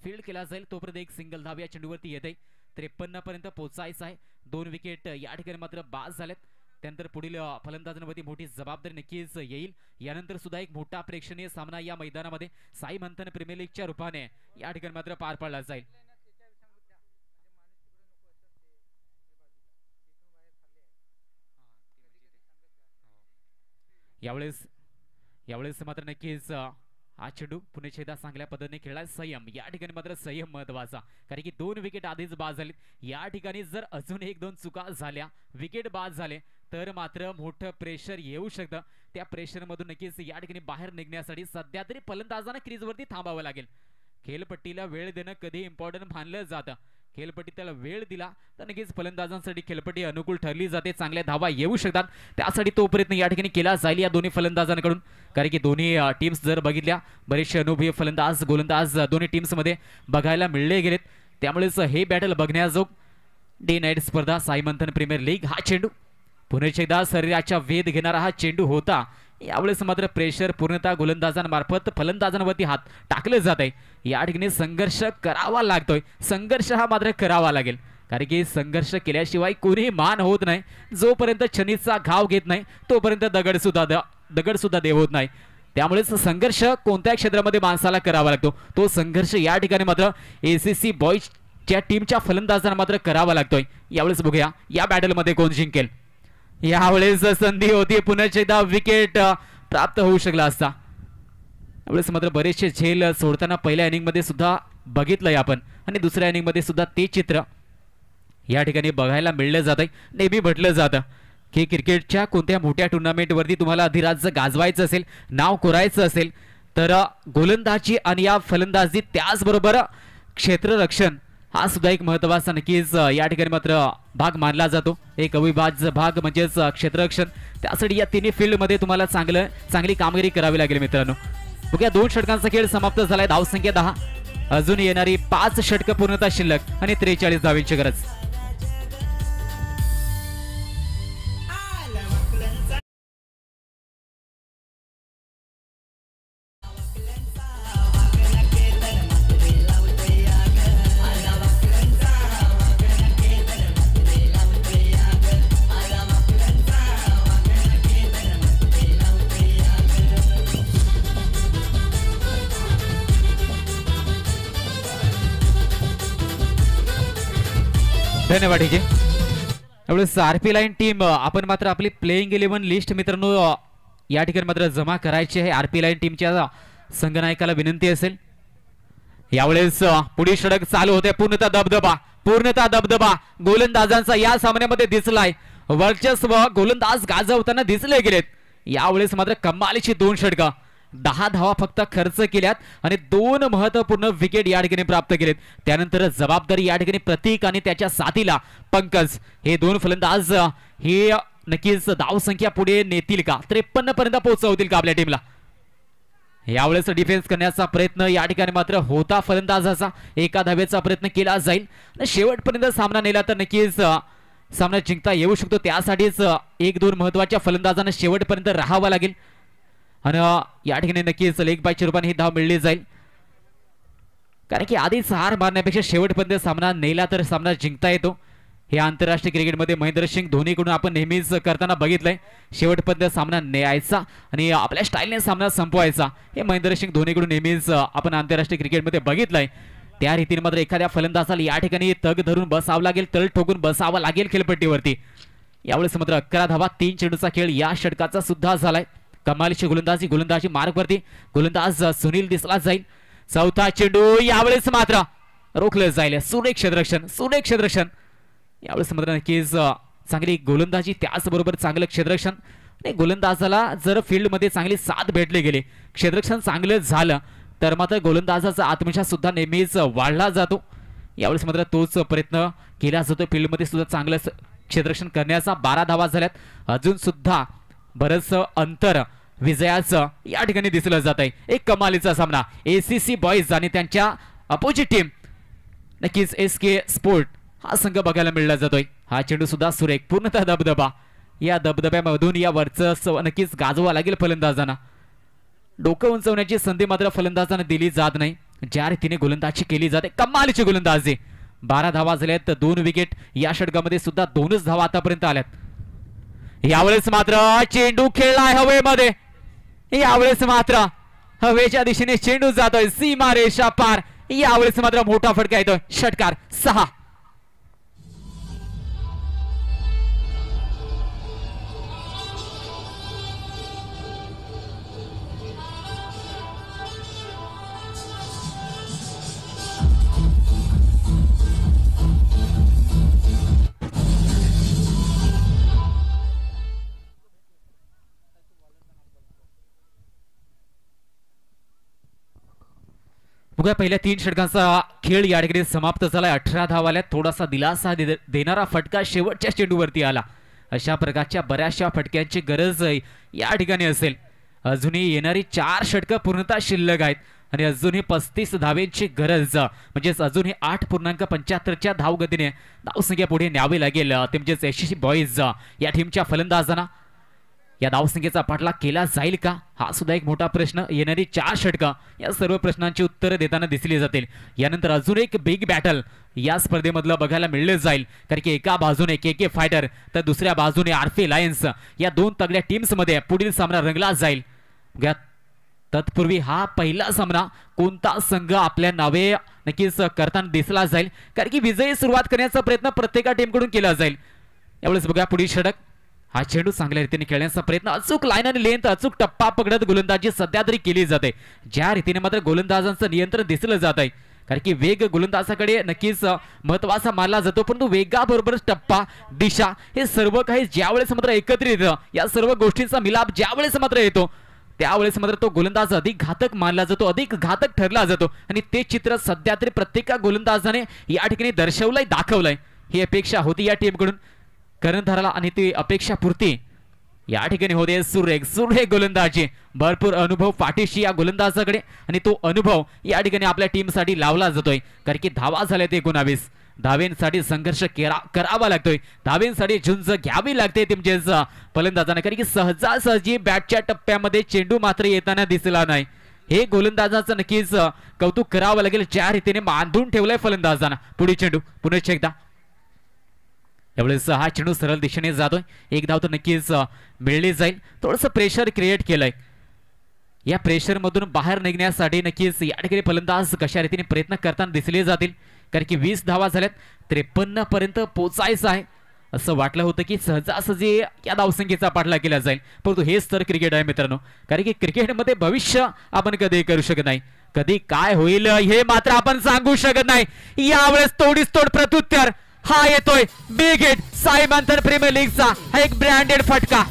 फील्ड केला जाईल. तोपर्यंत एक सिंगल धाव या चेंडूवरती येते. 53 पर्यंत पोहोचायचं आहे. 2 विकेट या ठिकाणी मात्र बाद झालेत. त्यानंतर पुढील फलंदाजांवरती मोठी जबाबदारी नक्कीच येईल. यानंतर सुद्धा एक मोठा प्रेक्षणीय सामना या मैदानामध्ये साई मंथन प्रीमियर लीगच्या रूपाने या ठिकाणी मात्र पार पाडला जाईल. यावेळेस मात्र नक्कीच हा चेंडू पुणे एकदा चांगल्या पद्धतीने खेळला. संयम या ठिकाणी मात्र संयम महत्वाचा, कारण की 2 विकेट आधीच बाद झाले. या ठिकाणी जर अजून 1-2 चुका झाल्या, विकेट बाद झाले तर मात्र मोठं प्रेशर येऊ शकतं. त्या प्रेशर मधून नक्कीच या ठिकाणी बाहेर निघण्यासाठी सध्या तरी फलंदाजांना क्रीजवरती थांबावं लागेल. खेळपट्टीला वेळ देणं कधी इम्पॉर्टंट मानलं जातं. खेळपट्टी त्याला वेळ दिला तर नक्कीच फलंदाजांसाठी खेळपट्टी अनुकूल ठरली जाते. चांगल्या धावा येऊ शकतात, त्यासाठी तो प्रयत्न या ठिकाणी केला जाईल या दोन्ही फलंदाजांकडून. कारण की दोन्ही टीम्स जर बघितल्या बरेचसे अनुभवी फलंदाज गोलंदाज दोन्ही टीम्स मध्ये बघायला मिळले गेलेत. त्यामुळेच हे बॅटल बघण्याजोग डे नाईट स्पर्धा साई मंथन प्रीमियर लीग. हा चेंडू पुन्हा एकदा शरीराच्या वेध घेणारा हा चेंडू होता. यावेळेस मात्र प्रेशर पूर्णतः गोलंदाजांमार्फत फलंदाजांवरती हात टाकले जात आहे. या ठिकाणी संघर्ष करावा लागतोय. संघर्ष हा मात्र करावा लागेल, कारण की संघर्ष केल्याशिवाय कोणी मान होत नाही. जोपर्यंत छनीचा घाव घेत नाही तोपर्यंत दगड सुद्धा देव होत नाही. त्यामुळेच संघर्ष कोणत्या क्षेत्रामध्ये माणसाला करावा लागतो, तो संघर्ष या ठिकाणी मात्र ACC बॉईजच्या टीमच्या फलंदाजांना मात्र करावा लागतोय. यावेळेस बघूया या बॅटलमध्ये कोण जिंकेल. यावेळेस संधी होती, पुन्हा एकदा विकेट प्राप्त होऊ शकला असता. यावेळेस मात्र बरेचसे झेल सोडताना पहिल्या इनिंग मध्ये सुद्धा बघितलंय आपण, आणि दुसऱ्या इनिंग मध्ये सुद्धा ते चित्र या ठिकाणी बघायला मिळलं जात आहे. नेहमी म्हटलं जातं की क्रिकेटच्या कोणत्या मोठ्या टुर्नामेंटवरती तुम्हाला अधिराज्य गाजवायचं असेल, नाव कोरायचं असेल तर गोलंदाजी आणि या फलंदाजी त्याचबरोबर क्षेत्ररक्षण हा सुद्धा एक महत्त्वाचा नक्कीच या ठिकाणी मात्र भाग मानला जातो. एक अविभाज्य भाग म्हणजेच क्षेत्ररक्षण. त्यासाठी या तिन्ही फील्डमध्ये तुम्हाला चांगली कामगिरी करावी लागेल मित्रांनो. बघूया 2 षटकांचा खेळ समाप्त झालाय. धावसंख्या 10, अजून येणारी 5 षटकं पूर्णतः शिल्लक आणि 43 धावांची गरज. धन्यवाद डीजे. एवढंच RP लाईन टीम आपण मात्र आपली प्लेइंग 11 लिस्ट मित्रांनो या ठिकाणी मात्र जमा करायची आहे. RP लाईन टीमच्या संघनायकाला विनंती असेल. यावेळेस पुढील षटक चालू होते. पूर्णतः दबदबा गोलंदाजांचा या सामन्यामध्ये दिसलाय. वर्चस्व गोलंदाज गाजवताना दिसले गेलेत. यावेळेस मात्र कमालीची 2 षटकं, 10 धावा फक्त खर्च केल्यात आणि 2 महत्वपूर्ण विकेट या ठिकाणी प्राप्त केलेत. त्यानंतर जबाबदारी या ठिकाणी प्रतीक आणि त्याच्या साथीला पंकज हे 2 फलंदाज हे नक्कीच धावसंख्या पुढे नेतील का, 53 पर्यंत पोहोचवतील का आपल्या टीमला. यावेळेस डिफेन्स करण्याचा प्रयत्न या ठिकाणी मात्र होता फलंदाजाचा. एका धावेचा प्रयत्न केला जाईल आणि शेवटपर्यंत सामना नेला तर नक्कीच सामना जिंकता येऊ शकतो. त्यासाठीच 1-2 महत्वाच्या फलंदाजांना शेवटपर्यंत राहावं लागेल आणि या ठिकाणी नक्कीच लेग बायच्या रूपाने ही धाव मिळली जाईल. कारण की आधीच हार मारण्यापेक्षा शेवटपर्यंत सामना नेला तर सामना जिंकता येतो. हे आंतरराष्ट्रीय क्रिकेटमध्ये महेंद्रसिंग धोनीकडून आपण नेहमीच करताना बघितलंय. शेवटपर्यंत सामना न्यायचा आणि आपल्या स्टाईलने सामना संपवायचा हे महेंद्रसिंग धोनीकडून नेहमीच आपण आंतरराष्ट्रीय क्रिकेटमध्ये बघितलंय. त्या रीतीने मात्र एखाद्या फलंदाजाला या ठिकाणी तग धरून बसावं लागेल, तळ ठोकून बसावं लागेल खेळपट्टीवरती. यावेळेस मात्र 11 धावा 3 चेंडूचा खेळ या षटकाचा सुद्धा झालाय. कमालीची गोलंदाजी मार्गवरती गोलंदाज सुनील दिसला जाईल. चौथा चेंडू यावेळेस मात्र रोखलं जाईल. सुरेख क्षेत्ररक्षण यावेळेस मात्र नक्कीच चांगली गोलंदाजी त्याचबरोबर चांगलं क्षेत्ररक्षण. आणि गोलंदाजाला जर फील्डमध्ये चांगली साथ भेटली गेली, क्षेत्ररक्षण चांगलं झालं तर मात्र गोलंदाजाचा आत्मविश्वास सुद्धा नेहमीच वाढला जातो. यावेळेस मात्र तोच प्रयत्न केला जातो फील्डमध्ये सुद्धा चांगलं क्षेत्ररक्षण करण्याचा. 12 धावा झाल्यात. अजून सुद्धा बरंच अंतर विजयाचं या ठिकाणी दिसलं जात आहे. एक कमालीचा सामना ACC बॉईज आणि त्यांच्या अपोजिट टीम नक्कीच SK स्पोर्ट हा संघ बघायला मिळला जातोय. हा चेंडू सुद्धा सुरेख पूर्णतः दबदबा. या दबदब्यामधून या वर्चस्व नक्कीच गाजवा लागेल फलंदाजांना. डोकं उंचवण्याची संधी मात्र फलंदाजांना दिली जात नाही. ज्या रीतीने गोलंदाजी केली जाते कमालीची गोलंदाजी. 12 धावा झाल्यात, 2 विकेट. या षटकामध्ये सुद्धा 2च धावा आतापर्यंत आल्यात. यावेळेस मात्र चेंडू खेळलाय हवेमध्ये. यावेळेस मात्र हवेच्या दिशेने चेंडू जातोय सीमा रेषा पार. यावेळेस मात्र मोठा फटका येतोय. षटकार 6. बघा पहिल्या 3 षटकांचा खेळ या ठिकाणी समाप्त झालाय. 18 धावाल्यात. थोडासा दिलासा देणारा फटका शेवटच्या चेंडूवरती आला. अशा प्रकारच्या बऱ्याचशा फटक्यांची गरज या ठिकाणी असेल. अजूनही येणारी 4 षटकं पूर्णतः शिल्लक आहेत आणि अजूनही 35 धावेंची गरज म्हणजेच अजूनही 8.75च्या धावगतीने धावसंख्या पुढे न्यावी लागेल. ते म्हणजेच ACC बॉईज या टीमच्या फलंदाजांना. या धावसंख्येचा पाठलाग केला जाईल का हा सुद्धा एक मोठा प्रश्न. येणारी 4 षटकं या सर्व प्रश्नांची उत्तरं देताना दिसली जातील. यानंतर अजून एक बिग बॅटल या स्पर्धेमधलं बघायला मिळले जाईल. कारण की एका बाजूने KK फायटर तर दुसऱ्या बाजूने RP लायन्स या 2 तगड्या टीम्स मध्ये पुढील सामना रंगला जाईल. तत्पूर्वी हा पहिला सामना कोणता संघ आपल्या नावे नक्कीच करताना दिसला जाईल. कारण की विजयी सुरुवात करण्याचा प्रयत्न प्रत्येका टीमकडून केला जाईल. यावेळेस बघा पुढील षटक. हा चेंडू चांगल्या रीतीने खेळण्याचा प्रयत्न. अचूक लाईन आणि लेंथ अचूक टप्पा पकडत गोलंदाजी सध्या तरी केली जाते. ज्या रीतीने मात्र गोलंदाजांचं नियंत्रण दिसलं जात आहे. कारण की वेग गोलंदाजाकडे नक्कीच महत्वाचा मानला जातो, परंतु वेगाबरोबरच टप्पा दिशा हे सर्व काही ज्यावेळेस मात्र एकत्रित या सर्व गोष्टींचा मिलाप ज्यावेळेस मात्र येतो त्यावेळेस मात्र तो गोलंदाज अधिक घातक मानला जातो, अधिक घातक ठरला जातो. आणि ते चित्र सध्या तरी प्रत्येका गोलंदाजाने या ठिकाणी दर्शवलंय, दाखवलंय. ही अपेक्षा होती या टीमकडून कर्णधाराला आणि ती अपेक्षा पूर्ती या ठिकाणी होते. सुरेख गोलंदाजी. भरपूर अनुभव पाठीशी या गोलंदाजाकडे आणि तो अनुभव या ठिकाणी आपल्या टीमसाठी लावला जातोय. कारण की धावा झाल्यात 19. धावेंसाठी संघर्ष करावा लागतोय. धावेंसाठी झुंज घ्यावी लागते ते म्हणजेच फलंदाजांना. कारण की सहजासहजी बॅटच्या टप्प्यामध्ये चेंडू मात्र येताना दिसला नाही. हे गोलंदाजाचं नक्कीच कौतुक करावं लागेल. ज्या रीतीने बांधून ठेवलंय फलंदाजांना. पुढे चेंडू पुनश्च एकदा. यावेळेस हा चेंडू सरळ दिशेने जातोय. एक धाव तर नक्कीच मिळली जाईल. थोडंसं प्रेशर क्रिएट केलंय. या प्रेशर मधून बाहेर निघण्यासाठी नक्कीच या ठिकाणी फलंदाज कशा रीतीने प्रयत्न करताना दिसले जातील. कारण की 20 धावा झाल्यात. 53 पर्यंत पोचायचं आहे. असं वाटलं होतं की सहजासहजी या धावसंख्येचा पाठलाग केला जाईल, परंतु हेच तर क्रिकेट आहे मित्रांनो. कारण की क्रिकेटमध्ये भविष्य आपण कधी करू शकत नाही. कधी काय होईल हे मात्र आपण सांगू शकत नाही. यावेळेस तोडीस तोड प्रत्युत्तर हा येतोय. बिग हिट सायमंथन प्रीमियर लीगचा हा एक ब्रँडेड फटका.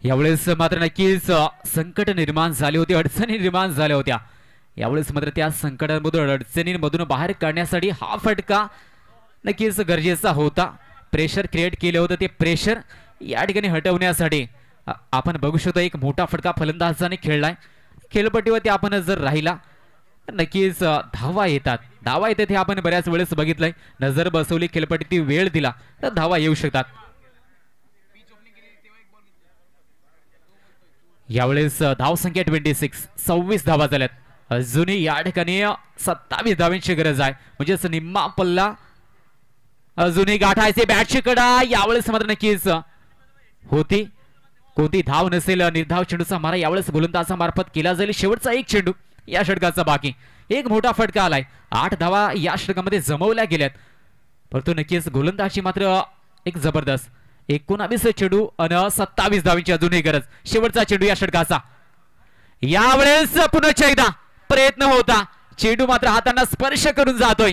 यावेळेस मात्र नक्कीच संकट निर्माण झाले होते, अडचणी निर्माण झाल्या होत्या. यावेळेस मात्र त्या संकटांमधून अडचणींमधून बाहेर काढण्यासाठी हा फटका नक्कीच गरजेचा होता. प्रेशर क्रिएट केलं होतं. ते प्रेशर या ठिकाणी हटवण्यासाठी आपण बघू शकतो एक मोठा फटका फलंदाजाने खेळलाय. खेळपट्टीवरती आपण जर राहिला नक्कीच धावा येतात. धावा येतात हे आपण बऱ्याच वेळेस बघितलंय. नजर बसवली, खेळपट्टी वेळ दिला तर धावा येऊ शकतात. यावेळेस धावसंख्या 26 धावा झाल्यात. अजूनही या ठिकाणी 27 धावांची गरज आहे. म्हणजेच निम्मा पल्ला अजूनही गाठायचे. बॅटची कडा यावेळेस मात्र नक्कीच होती. कोणती धाव नसेल. निर्धाव चेंडूचा मारा यावेळेस गोलंदाजामार्फत केला जाईल. शेवटचा एक चेंडू या षटकाचा बाकी. एक मोठा फटका आलाय. 8 धावा या षटकामध्ये जमवल्या गेल्यात. परंतु नक्कीच गोलंदाजी मात्र एक जबरदस्त 19 चेंडू आणि 27 धावांची अजूनही गरज. शेवटचा चेंडू या षटकाचा. यावेळेस पुन्हा एकदा प्रयत्न होता, चेंडू मात्र हातांना स्पर्श करून जातोय.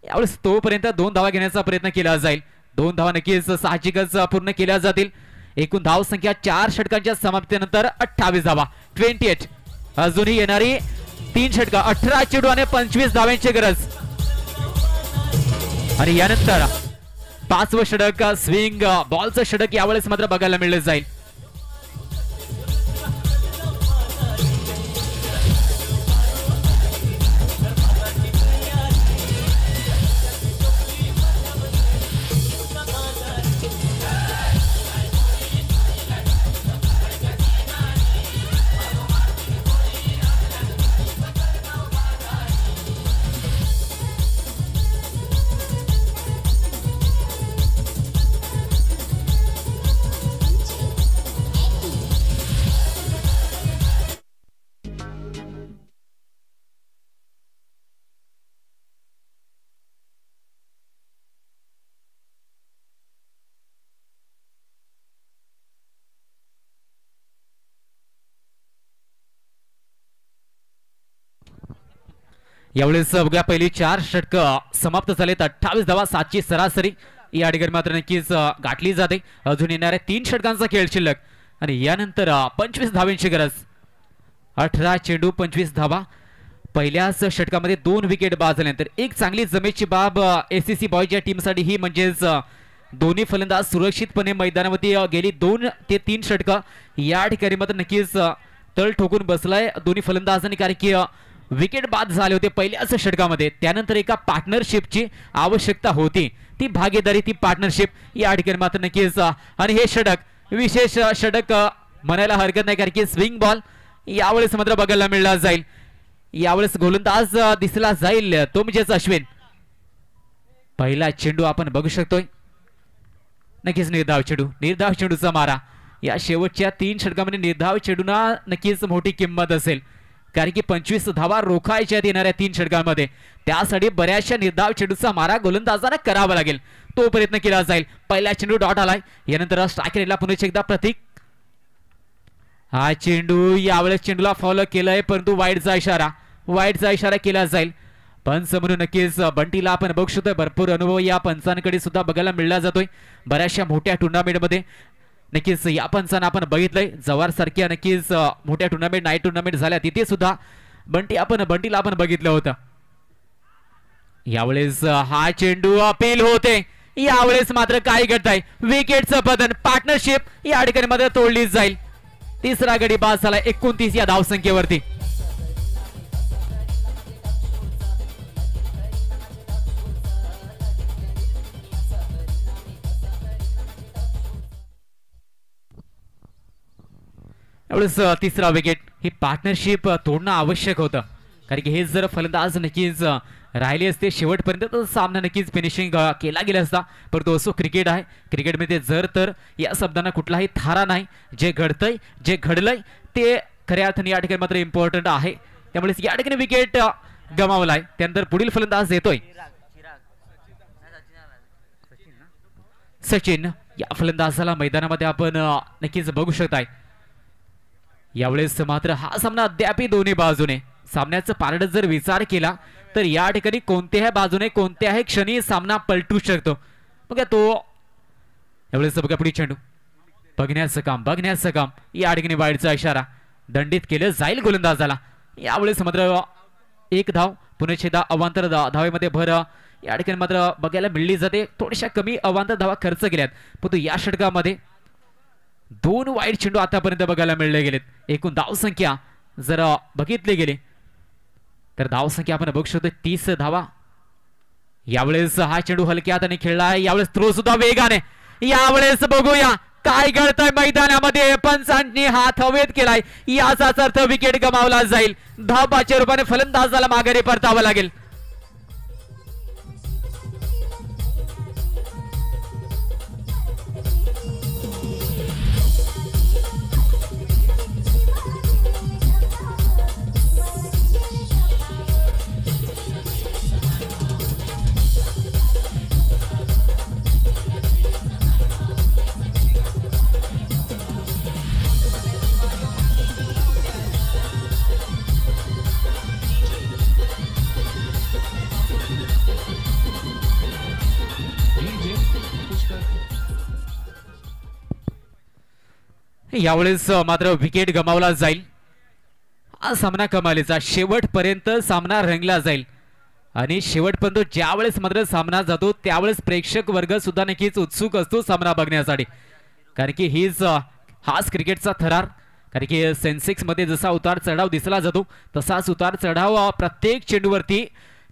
यावेळेस तोपर्यंत 2 धावा घेण्याचा प्रयत्न केला जाईल. 2 धावा नक्कीच साहजिकच पूर्ण केल्या जातील. एकूण धाव संख्या 4 षटकांच्या समाप्तीनंतर 28 धावा 28. अजूनही येणारी 3 षटका 18 चेंडू आणि 25 धावांची गरज. आणि यानंतर 5वं षटक स्विंग बॉलचं षटक यावेळेस मात्र बघायला मिळलं जाईल. यावेळेस बघा पहिली 4 षटकं समाप्त झालेत. 28 धावा 7ची सरासरी या ठिकाणी मात्र नक्कीच गाठली जाते. अजून येणाऱ्या 3 षटकांचा खेळ शिल्लक आणि यानंतर 25 धावांची गरज. 18 चेंडू 25 धावा. पहिल्याच षटकामध्ये 2 विकेट बाद झाल्यानंतर एक चांगली जमेची बाब एसीसी बॉयच्या टीमसाठी ही म्हणजेच दोन्ही फलंदाज सुरक्षितपणे मैदानावरती गेली 2 ते 3 षटकं या ठिकाणी मात्र नक्कीच तळ ठोकून बसलाय दोन्ही फलंदाजांनी, कारण की विकेट बाद झाले होते पहिल्याच षटकामध्ये. त्यानंतर एका पार्टनरशिपची आवश्यकता होती, ती भागीदारी, ती पार्टनरशिप या ठिकाणी मात्र नक्कीच. आणि हे षटक विशेष षटक म्हणायला हरकत नाही, कारण की स्विंग बॉल यावेळेस मात्र बघायला मिळला जाईल. यावेळेस गोलंदाज दिसला जाईल तो म्हणजेच अश्विन. पहिला चेंडू आपण बघू शकतोय, नक्कीच निर्धाव चेंडू, निर्धाव चेंडूचा मारा. या शेवटच्या 3 षटकामध्ये निर्धाव चेंडूना नक्कीच मोठी किंमत असेल, कारण की 25 धावा रोखायच्या येणाऱ्या 3 षटकांमध्ये. त्यासाठी बऱ्याचशा निर्धाव चेंडूचा मारा गोलंदाजांना करावा लागेल, तो प्रयत्न केला जाईल. पहिला चेंडू डॉट आलाय, यानंतर स्ट्रायकरला पुन्हा एकदा प्रतीक. हा चेंडू यावेळेस चेंडूला फॉलो केलाय, परंतु वाईडचा इशारा केला जाईल. पंच म्हणून नक्कीच बंटीला आपण बघू शकतोय, भरपूर अनुभव या पंचांकडे सुद्धा बघायला मिळला जातोय बऱ्याचशा मोठ्या टुर्नामेंटमध्ये. नक्कीच या पंचांना आपण बघितलंय, जवार सारख्या नक्कीच मोठ्या टुर्नामेंट, नाईट टुर्नामेंट झाल्या तिथे सुद्धा बंटीला आपण बघितलं होतं. यावेळेस हा चेंडू अपील होते, यावेळेस मात्र काय घडतंय, विकेटचं पतन, पार्टनरशिप या ठिकाणी मात्र तोडली जाईल. तिसरा गडी बाद झाला 29 या धावसंख्येवरती. यावेळेस तिसरा विकेट, ही पार्टनरशिप तोडणं आवश्यक होतं, कारण की हे जर फलंदाज नक्कीच राहिले असते शेवटपर्यंत तर सामना नक्कीच फिनिशिंग केला गेला असता. परंतु असो क्रिकेट आहे, क्रिकेटमध्ये जर तर या शब्दांना कुठलाही थारा नाही. जे घडतंय, जे घडलंय ते खऱ्या अर्थाने या ठिकाणी मात्र इम्पॉर्टंट आहे. त्यामुळे या ठिकाणी विकेट गमावलाय. त्यानंतर पुढील फलंदाज येतोय सचिन. या फलंदाजाला मैदानामध्ये आपण नक्कीच बघू शकताय. यावेळेस मात्र हा सामना अद्याप दोन्ही बाजूने, सामन्याचं पारड जर विचार केला तर या ठिकाणी कोणत्याही बाजूने कोणत्याही क्षणी सामना पलटू शकतो. बघा तो यावेळेस बघा पुढे चेंडू, बघण्याचं काम या ठिकाणी वाईडचा इशारा, दंडित केलं जाईल गोलंदाजाला. यावेळेस मात्र 1 धाव, पुन्हा एकदा अवांतर धावेमध्ये भर या ठिकाणी मात्र बघायला मिळली जाते. थोड्याशा कमी अवांतर धावा खर्च केल्यात, परंतु या षटकामध्ये 2 वाईड चेंडू आतापर्यंत बघायला मिळले गेलेत. एकूण धावसंख्या जर बघितली गेली तर धावसंख्या आपण बघू शकतो 30 धावा. यावेळेस हा चेंडू हलक्या हाताने खेळला आहे, यावेळेस थ्रो सुद्धा वेगाने. यावेळेस बघूया काय घडतंय मैदानामध्ये. पंचांनी हात हवेत केलाय, याचाच अर्थ विकेट गमावला जाईल. धाबाच्या रूपाने फलंदाजाला माघारी परतावं लागेल. यावेळेस मात्र विकेट गमावला जाईल. हा सामना कमालीचा, शेवटपर्यंत सामना रंगला जाईल आणि शेवटपर्यंत ज्यावेळेस मात्र सामना जातो त्यावेळेस प्रेक्षक वर्ग सुद्धा नक्कीच उत्सुक असतो सामना बघण्यासाठी. कारण की हाच क्रिकेटचा थरार. कारण की सेन्सेक्स मध्ये जसा उतार चढाव दिसला जातो तसाच उतार चढाव प्रत्येक चेंडूवरती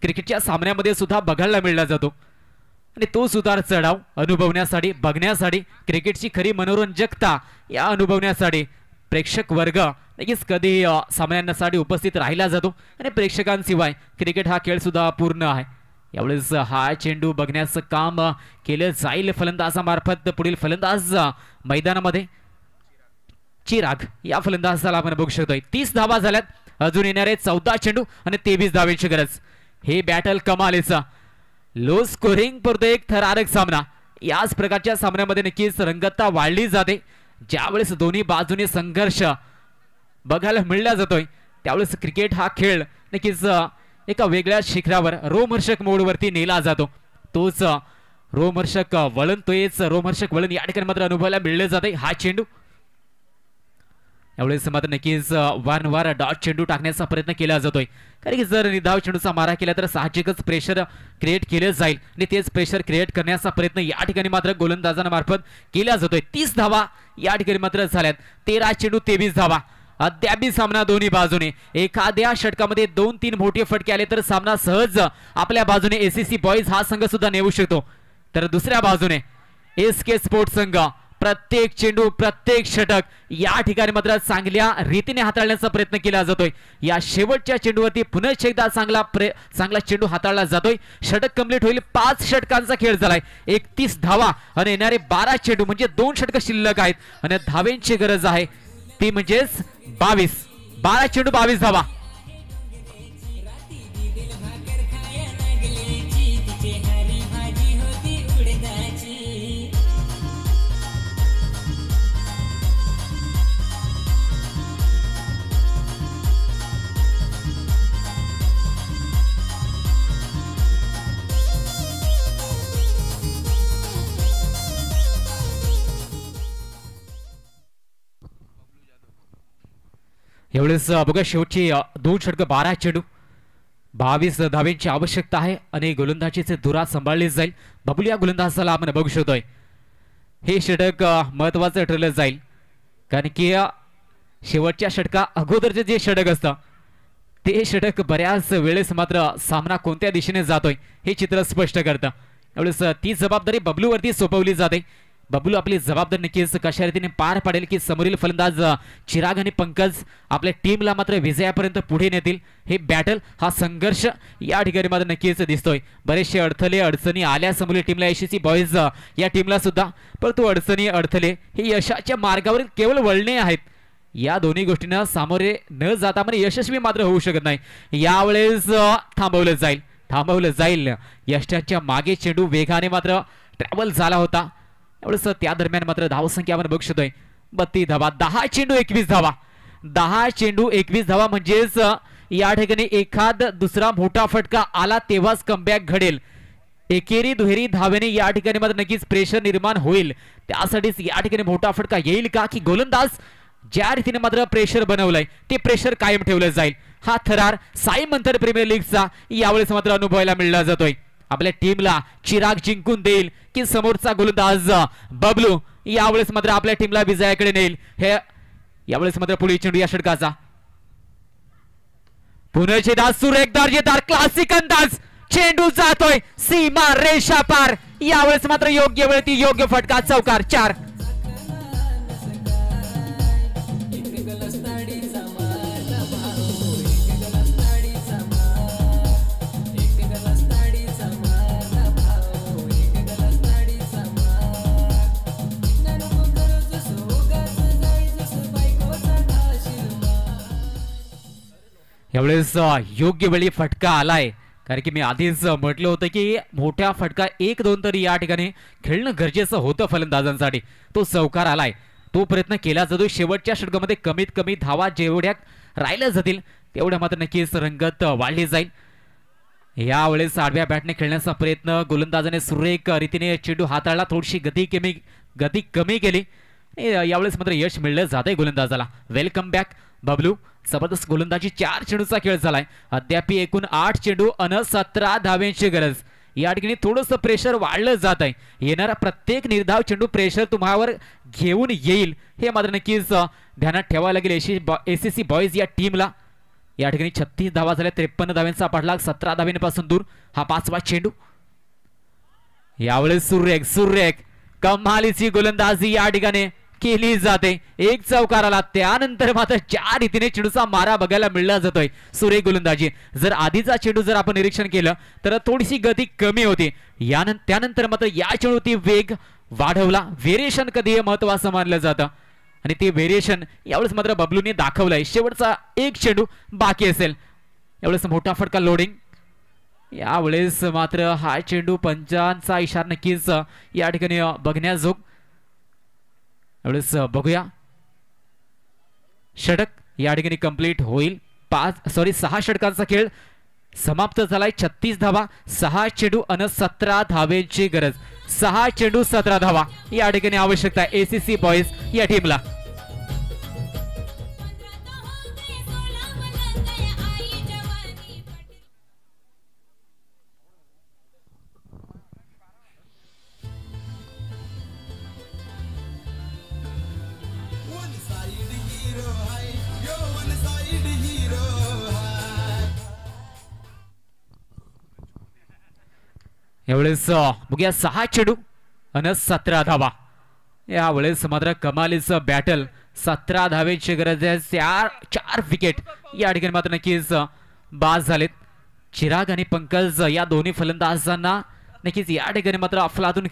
क्रिकेटच्या सामन्यामध्ये सुद्धा बघायला मिळला जातो. आणि तोच उतार चढाव अनुभवण्यासाठी, बघण्यासाठी, क्रिकेटची खरी मनोरंजकता या अनुभवण्यासाठी प्रेक्षक वर्ग नक्कीच कधी सामन्यांसाठी उपस्थित राहिला जातो. आणि प्रेक्षकांशिवाय क्रिकेट हा खेळ सुद्धा पूर्ण आहे. यावेळेस हा चेंडू बघण्याचं काम केलं जाईल फलंदाजामार्फत. पुढील फलंदाज मैदानामध्ये चिराग या फलंदाजाला आपण बघू शकतोय. 30 धावा झाल्यात, अजून येणारे 14 चेंडू आणि 23 धावांची गरज. हे बॅटल कमालीचा, लो स्कोरिंग परंतु एक थरारक सामना. याच प्रकारच्या सामन्यामध्ये नक्कीच रंगतता वाढली जाते. ज्यावेळेस दोन्ही बाजूने संघर्ष बघायला मिळला जातोय त्यावेळेस क्रिकेट हा खेळ नक्कीच एका वेगळ्या शिखरावर रोमहर्षक मोडवरती नेला जातो. तोच रोमहर्षक वळण, तोच रोमहर्षक वळण या ठिकाणी मात्र अनुभवायला मिळले जाते. हा चेंडू यावेळेस मात्र नक्कीच वारंवार डॉट चेंडू टाकण्याचा प्रयत्न केला जातोय. कारण की जर निधाव चेंडूचा मारा केला तर साहजिकच प्रेशर क्रिएट केलं जाईल आणि तेच प्रेशर क्रिएट करण्याचा प्रयत्न या ठिकाणी मात्र गोलंदाजांमार्फत केला जातोय. 30 धावा या ठिकाणी मात्र झाल्यात. 13 चेंडू 23 धावा. अद्यापही सामना दोन्ही बाजूने. एखाद्या षटकामध्ये 2-3 मोठे फटके आले तर सामना सहज आपल्या बाजूने एसीसी बॉईज हा संघ सुद्धा नेऊ शकतो. तर दुसऱ्या बाजूने एसके स्पोर्ट्स संघ प्रत्येक चेंडू, प्रत्येक षटक या ठिकाणी मात्र चांगल्या रीतीने हाताळण्याचा प्रयत्न केला जातोय. या शेवटच्या चेंडूवरती पुन्हा एकदा चांगला चेंडू हाताळला जातोय. षटक कंप्लीट होईल. 5 षटकांचा खेळ झालाय. 31 धावा आणि येणारे 12 चेंडू म्हणजे 2 षटक शिल्लक आहेत आणि धावेंची गरज आहे ती म्हणजेच 22. 12 चेंडू 22 धावा. एवढेच बघा शेवटची 2 षटकं 12 चेंडू 22 धावेंची आवश्यकता आहे आणि गोलंदाजीचे धुरा सांभाळले जाईल. बबलू या गोलंदाजाला आपण बघू शकतोय. हे षटक महत्वाचं ठरलं जाईल कारण की शेवटच्या षटका अगोदरचे जे षटक असतं ते षटक बऱ्याच वेळेस मात्र सामना कोणत्या दिशेने जातोय हे चित्र स्पष्ट करतं. एवढेच ती जबाबदारी बबलूवरती सोपवली जाते. बबलू आपली जबाबदारी नक्कीच कशा रीतीने पार पाडेल की समोरील फलंदाज चिराग आणि पंकज आपल्या टीमला मात्र विजयापर्यंत पुढे नेतील. हे बॅटल, हा संघर्ष या ठिकाणी मात्र नक्कीच दिसतोय. बरेचसे अडचणी आल्या समोरील टीमला, एसीसी बॉईज या टीमला सुद्धा, परंतु अडथळे हे यशाच्या मार्गावरील केवळ वळणे आहेत. या दोन्ही गोष्टींना सामोरे न जाता म्हणजे यशस्वी मात्र होऊ शकत नाही. यावेळेस थांबवलं जाईल. यष्टाच्या मागे चेंडू वेगाने मात्र ट्रॅव्हल झाला होता. एवढंच त्या दरम्यान मात्र धावसंख्या आपण बघू शकतोय 32 धावा. 10 चेंडू 21 धावा. 10 चेंडू 21 धावा म्हणजेच या ठिकाणी एखाद दुसरा मोठा फटका आला तेव्हाच कमबॅक घडेल. एकेरी दुहेरी धावेने या ठिकाणी मात्र नक्कीच प्रेशर निर्माण होईल. त्यासाठीच या ठिकाणी मोठा फटका येईल का की गोलंदाज ज्या रीतीने मात्र प्रेशर बनवलंय ते प्रेशर कायम ठेवलं जाईल. हा थरार साई मंथर प्रीमियर लीगचा यावेळेस मात्र अनुभवायला मिळला जातोय. आपल्या टीमला चिराग जिंकून देईल की समोरचा गोलंदाज बबलू यावेळेस मात्र आपल्या टीमला विजयाकडे नेईल. हे यावेळेस मात्र पुढील चेंडू या षटकाचा पुनर्चेदार सुरेखदार क्लासिक अंदाज. चेंडू जातोय सीमा रेषा पार. यावेळेस मात्र योग्य वेळी योग्य फटका. चौकार 4. यावेळेस योग्य वेळी फटका आलाय. कारण की मी आधीच म्हटलं होतं की मोठ्या फटका 1-2 तरी या ठिकाणी खेळणं गरजेचं होतं फलंदाजांसाठी. तो चौकार आलाय. तो प्रयत्न केला जातो. शेवटच्या षटकामध्ये कमीत कमी धावा जेवढ्या राहिल्या जातील तेवढ्या मात्र नक्कीच रंगत वाढली जाईल. यावेळेस आडव्या बॅटने खेळण्याचा प्रयत्न गोलंदाजाने सुरेख रीतीने चेंडू हाताळला. थोडीशी गती कमी केली. यावेळेस मात्र यश मिळलं जात आहे गोलंदाजाला. Welcome back Bablu. जबरदस्त गोलंदाजी. 4 चेंडूचा खेळ झालाय. अद्याप एकूण 8 चेंडू अन 17 धाव्यांची गरज. या ठिकाणी थोडंसं प्रेशर वाढलं जात आहे. येणारा प्रत्येक निर्धाव चेंडू प्रेशर तुम्हावर घेऊन येईल हे मात्र नक्कीच ध्यानात ठेवावं लागेल एसीसी बॉईज या टीमला. या ठिकाणी 36 धावा झाल्या. 53 धाव्यांचा पाठलाग. 17 धाव्यांपासून दूर हा 5वा चेंडू. यावेळेस सुरेख कमालीची गोलंदाजी या ठिकाणी केली जाते. एक चौकार आला. त्यानंतर मात्र 4 रीतीने चेंडूचा मारा बघायला मिळला जातोय. सुरेख गोलंदाजी. जर आधीचा चेंडू जर आपण निरीक्षण केलं तर थोडीशी गती कमी होती. त्यानंतर मात्र या चेंडूवरती वेग वाढवला. व्हेरिएशन कधी हे महत्वाचं मानलं जातं आणि ते व्हेरिएशन यावेळेस मात्र बबलूने दाखवलंय. शेवटचा एक चेंडू बाकी असेल. यावेळेस मोठा फटका लोडिंग. यावेळेस मात्र हा चेंडू पंचांचा इशारा नक्कीच या ठिकाणी बघण्याजोग. यावेळेस बघूया. षटक या ठिकाणी कंप्लीट होईल. 6 षटकांचा खेळ समाप्त झालाय. 36 धावा. 6 चेंडू अन 17 धावेची गरज. 6 चेंडू 17 धावा या ठिकाणी आवश्यकता आहे एसीसी बॉईज या टीमला. यावेळेस बघूया 6 चेंडू अन 17 धावा. यावेळेस मात्र कमालीचं बॅटल. 17 धावेची गरज आहे. 4 विकेट या ठिकाणी मात्र नक्कीच बाद झालेत. चिराग आणि पंकज या दोन्ही फलंदाजांना नक्कीच या ठिकाणी मात्र अफलातून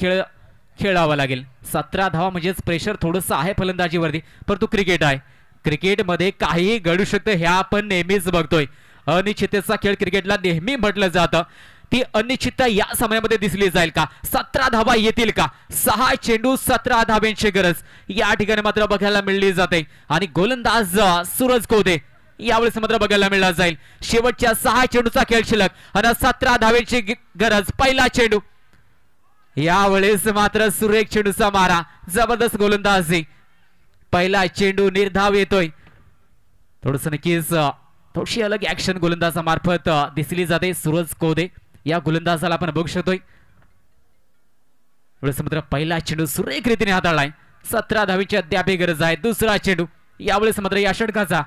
खेळावा लागेल. 17 धावा म्हणजेच प्रेशर थोडंसं आहे फलंदाजीवरती, परंतु क्रिकेट आहे. क्रिकेटमध्ये काहीही घडू शकतं हे आपण नेहमीच बघतोय. अनिश्चिततेचा खेळ क्रिकेटला नेहमी म्हटलं जातं. ती अनिश्चितता या समयामध्ये दिसली जाईल का? 17 धावा येतील का? 6 चेंडू 17 धाव्यांची गरज या ठिकाणी मात्र बघायला मिळली जाते. आणि गोलंदाज सूरज कोदे यावेळेस मात्र बघायला मिळला जाईल. शेवटच्या 6 चेंडूचा खेळ शिल्लक आणि 17 धाव्यांची गरज. पहिला चेंडू. यावेळेस मात्र सुरेख चेंडूचा मारा. जबरदस्त गोलंदाजी. पहिला चेंडू निर्धाव येतोय. थोडस नक्कीच थोडीशी अलग ऍक्शन गोलंदाजामार्फत दिसली जाते. सूरज कोदे या गोलंदाजाला आपण बघू शकतोय. मात्र पहिला चेंडू सुरेख रीतीने हाताळलाय. 17 धावीची अद्याप गरज आहे. दुसरा चेंडू. यावेळेस मात्र या षटकाचा.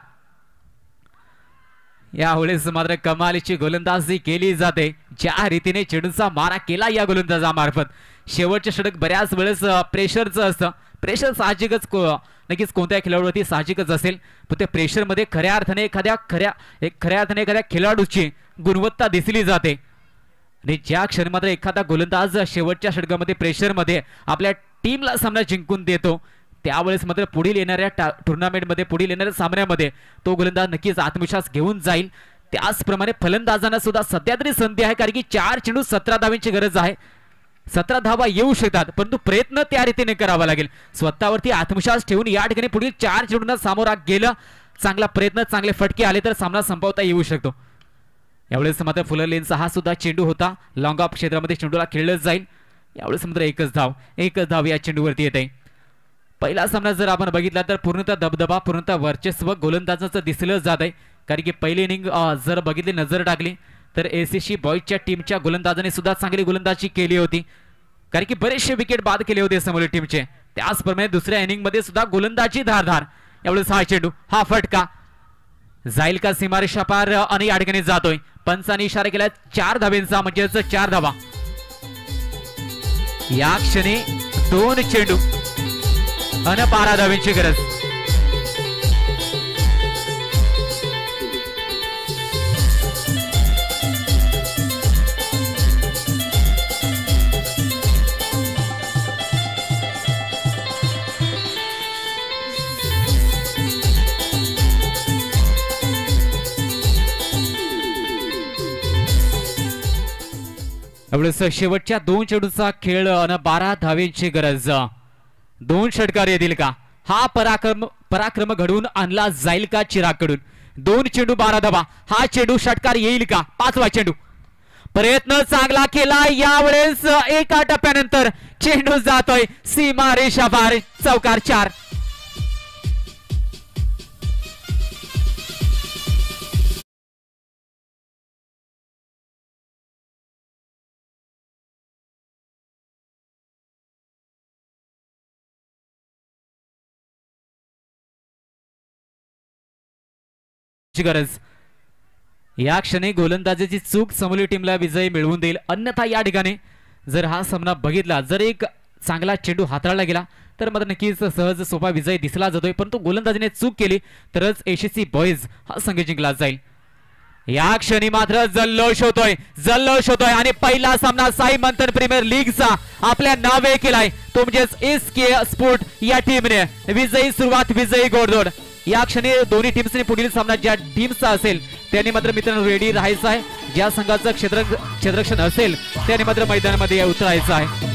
यावेळेस मात्र कमालीची गोलंदाजी केली जाते. ज्या रीतीने चेंडूचा मारा केला या गोलंदाजामार्फत. शेवटचे षटक बऱ्याच वेळेस प्रेशरचं असतं. प्रेशर साहजिकच नक्कीच कोणत्या खेळाडूवरती साहजिकच असेल, पण त्या प्रेशरमध्ये खऱ्या अर्थाने एखाद्या खेळाडूची गुणवत्ता दिसली जाते. आणि ज्या क्षणी मात्र एखादा गोलंदाज शेवटच्या षटकामध्ये प्रेशरमध्ये आपल्या टीमला सामना जिंकून देतो, त्यावेळेस मात्र पुढील येणाऱ्या टुर्नामेंटमध्ये पुढील येणाऱ्या सामन्यामध्ये तो गोलंदाज नक्कीच आत्मविश्वास घेऊन जाईल. त्याचप्रमाणे फलंदाजांना सुद्धा सध्या तरी संधी आहे, कारण की 4 चेंडू 17 धावांची गरज आहे. 17 धावा येऊ शकतात, परंतु प्रयत्न त्या रीतीने करावा लागेल. स्वतःवरती आत्मविश्वास ठेवून या ठिकाणी पुढील 4 चेंडूंना सामोरा गेलं, चांगला प्रयत्न, चांगले फटके आले तर सामना संपवता येऊ शकतो. यावेळेस मात्र फुलर लेनचा हा सुद्धा चेंडू होता. लॉंग ऑफ क्षेत्रामध्ये चेंडूला खेळलं जाईल. यावेळेस मात्र एकच धाव या चेंडूवरती येते. पहिला सामना जर आपण बघितला तर पूर्णतः दबदबा, पूर्णतः वर्चस्व गोलंदाजाचं दिसलं जात आहे. कारण की पहिली इनिंग जर बघितली, नजर टाकली तर एसीसी बॉईजच्या टीमच्या गोलंदाजाने सुद्धा चांगली गोलंदाजी केली होती, कारण की बरेचसे विकेट बाद केले होते समोरील टीमचे. त्याचप्रमाणे दुसऱ्या इनिंग मध्ये सुद्धा गोलंदाजी धारधार. यावेळेस हा चेंडू, हा फटका जाईल का सीमारेषा पार, आणि या ठिकाणी जातोय. पंचाने इशारा केला 4 धावेंचा, म्हणजेच 4 धावा. या क्षणी 2 चेंडू आणि 12 धावेंची गरज. शेवटच्या 2 चेंडूचा खेळ आणि 12 धावेंची गरज. 2 षटकार येतील का? हा पराक्रम घडवून आणला जाईल का चिरागकडून? 2 चेंडू 12 धावा. हा चेंडू षटकार येईल का? 5वा चेंडू. प्रयत्न चांगला केला. यावेळेस एका टप्प्यानंतर चेंडू जातोय सीमा रेषा पार. चौकार 4. ची गरज. या क्षणी गोलंदाजीची चूक समोरची टीमला विजय मिळवून देईल. अन्यथा या ठिकाणी जर हा सामना बघितला, जर एक चांगला चेंडू हाताळला गेला तर मात्र नक्कीच सहज सोपा विजय दिसला जातोय. परंतु गोलंदाजीने चूक केली तरच एसीसी बॉईज हा संघ जिंकला जाईल. या क्षणी मात्र जल्लोष होतोय आणि पहिला सामना साई मंथन प्रीमियर लीगचा आपल्या नावे केलाय तो म्हणजेच एसके स्पोर्ट या टीमने. विजयी सुरुवात, विजयी गोडधोड. या क्षणी दोन्ही टीम्सने पुढील सामना ज्या टीमचा असेल त्यांनी मात्र मित्रांनो रेडी राहायचं आहे. ज्या संघाचं क्षेत्ररक्षण असेल त्याने मात्र मैदानामध्ये उतरायचं आहे.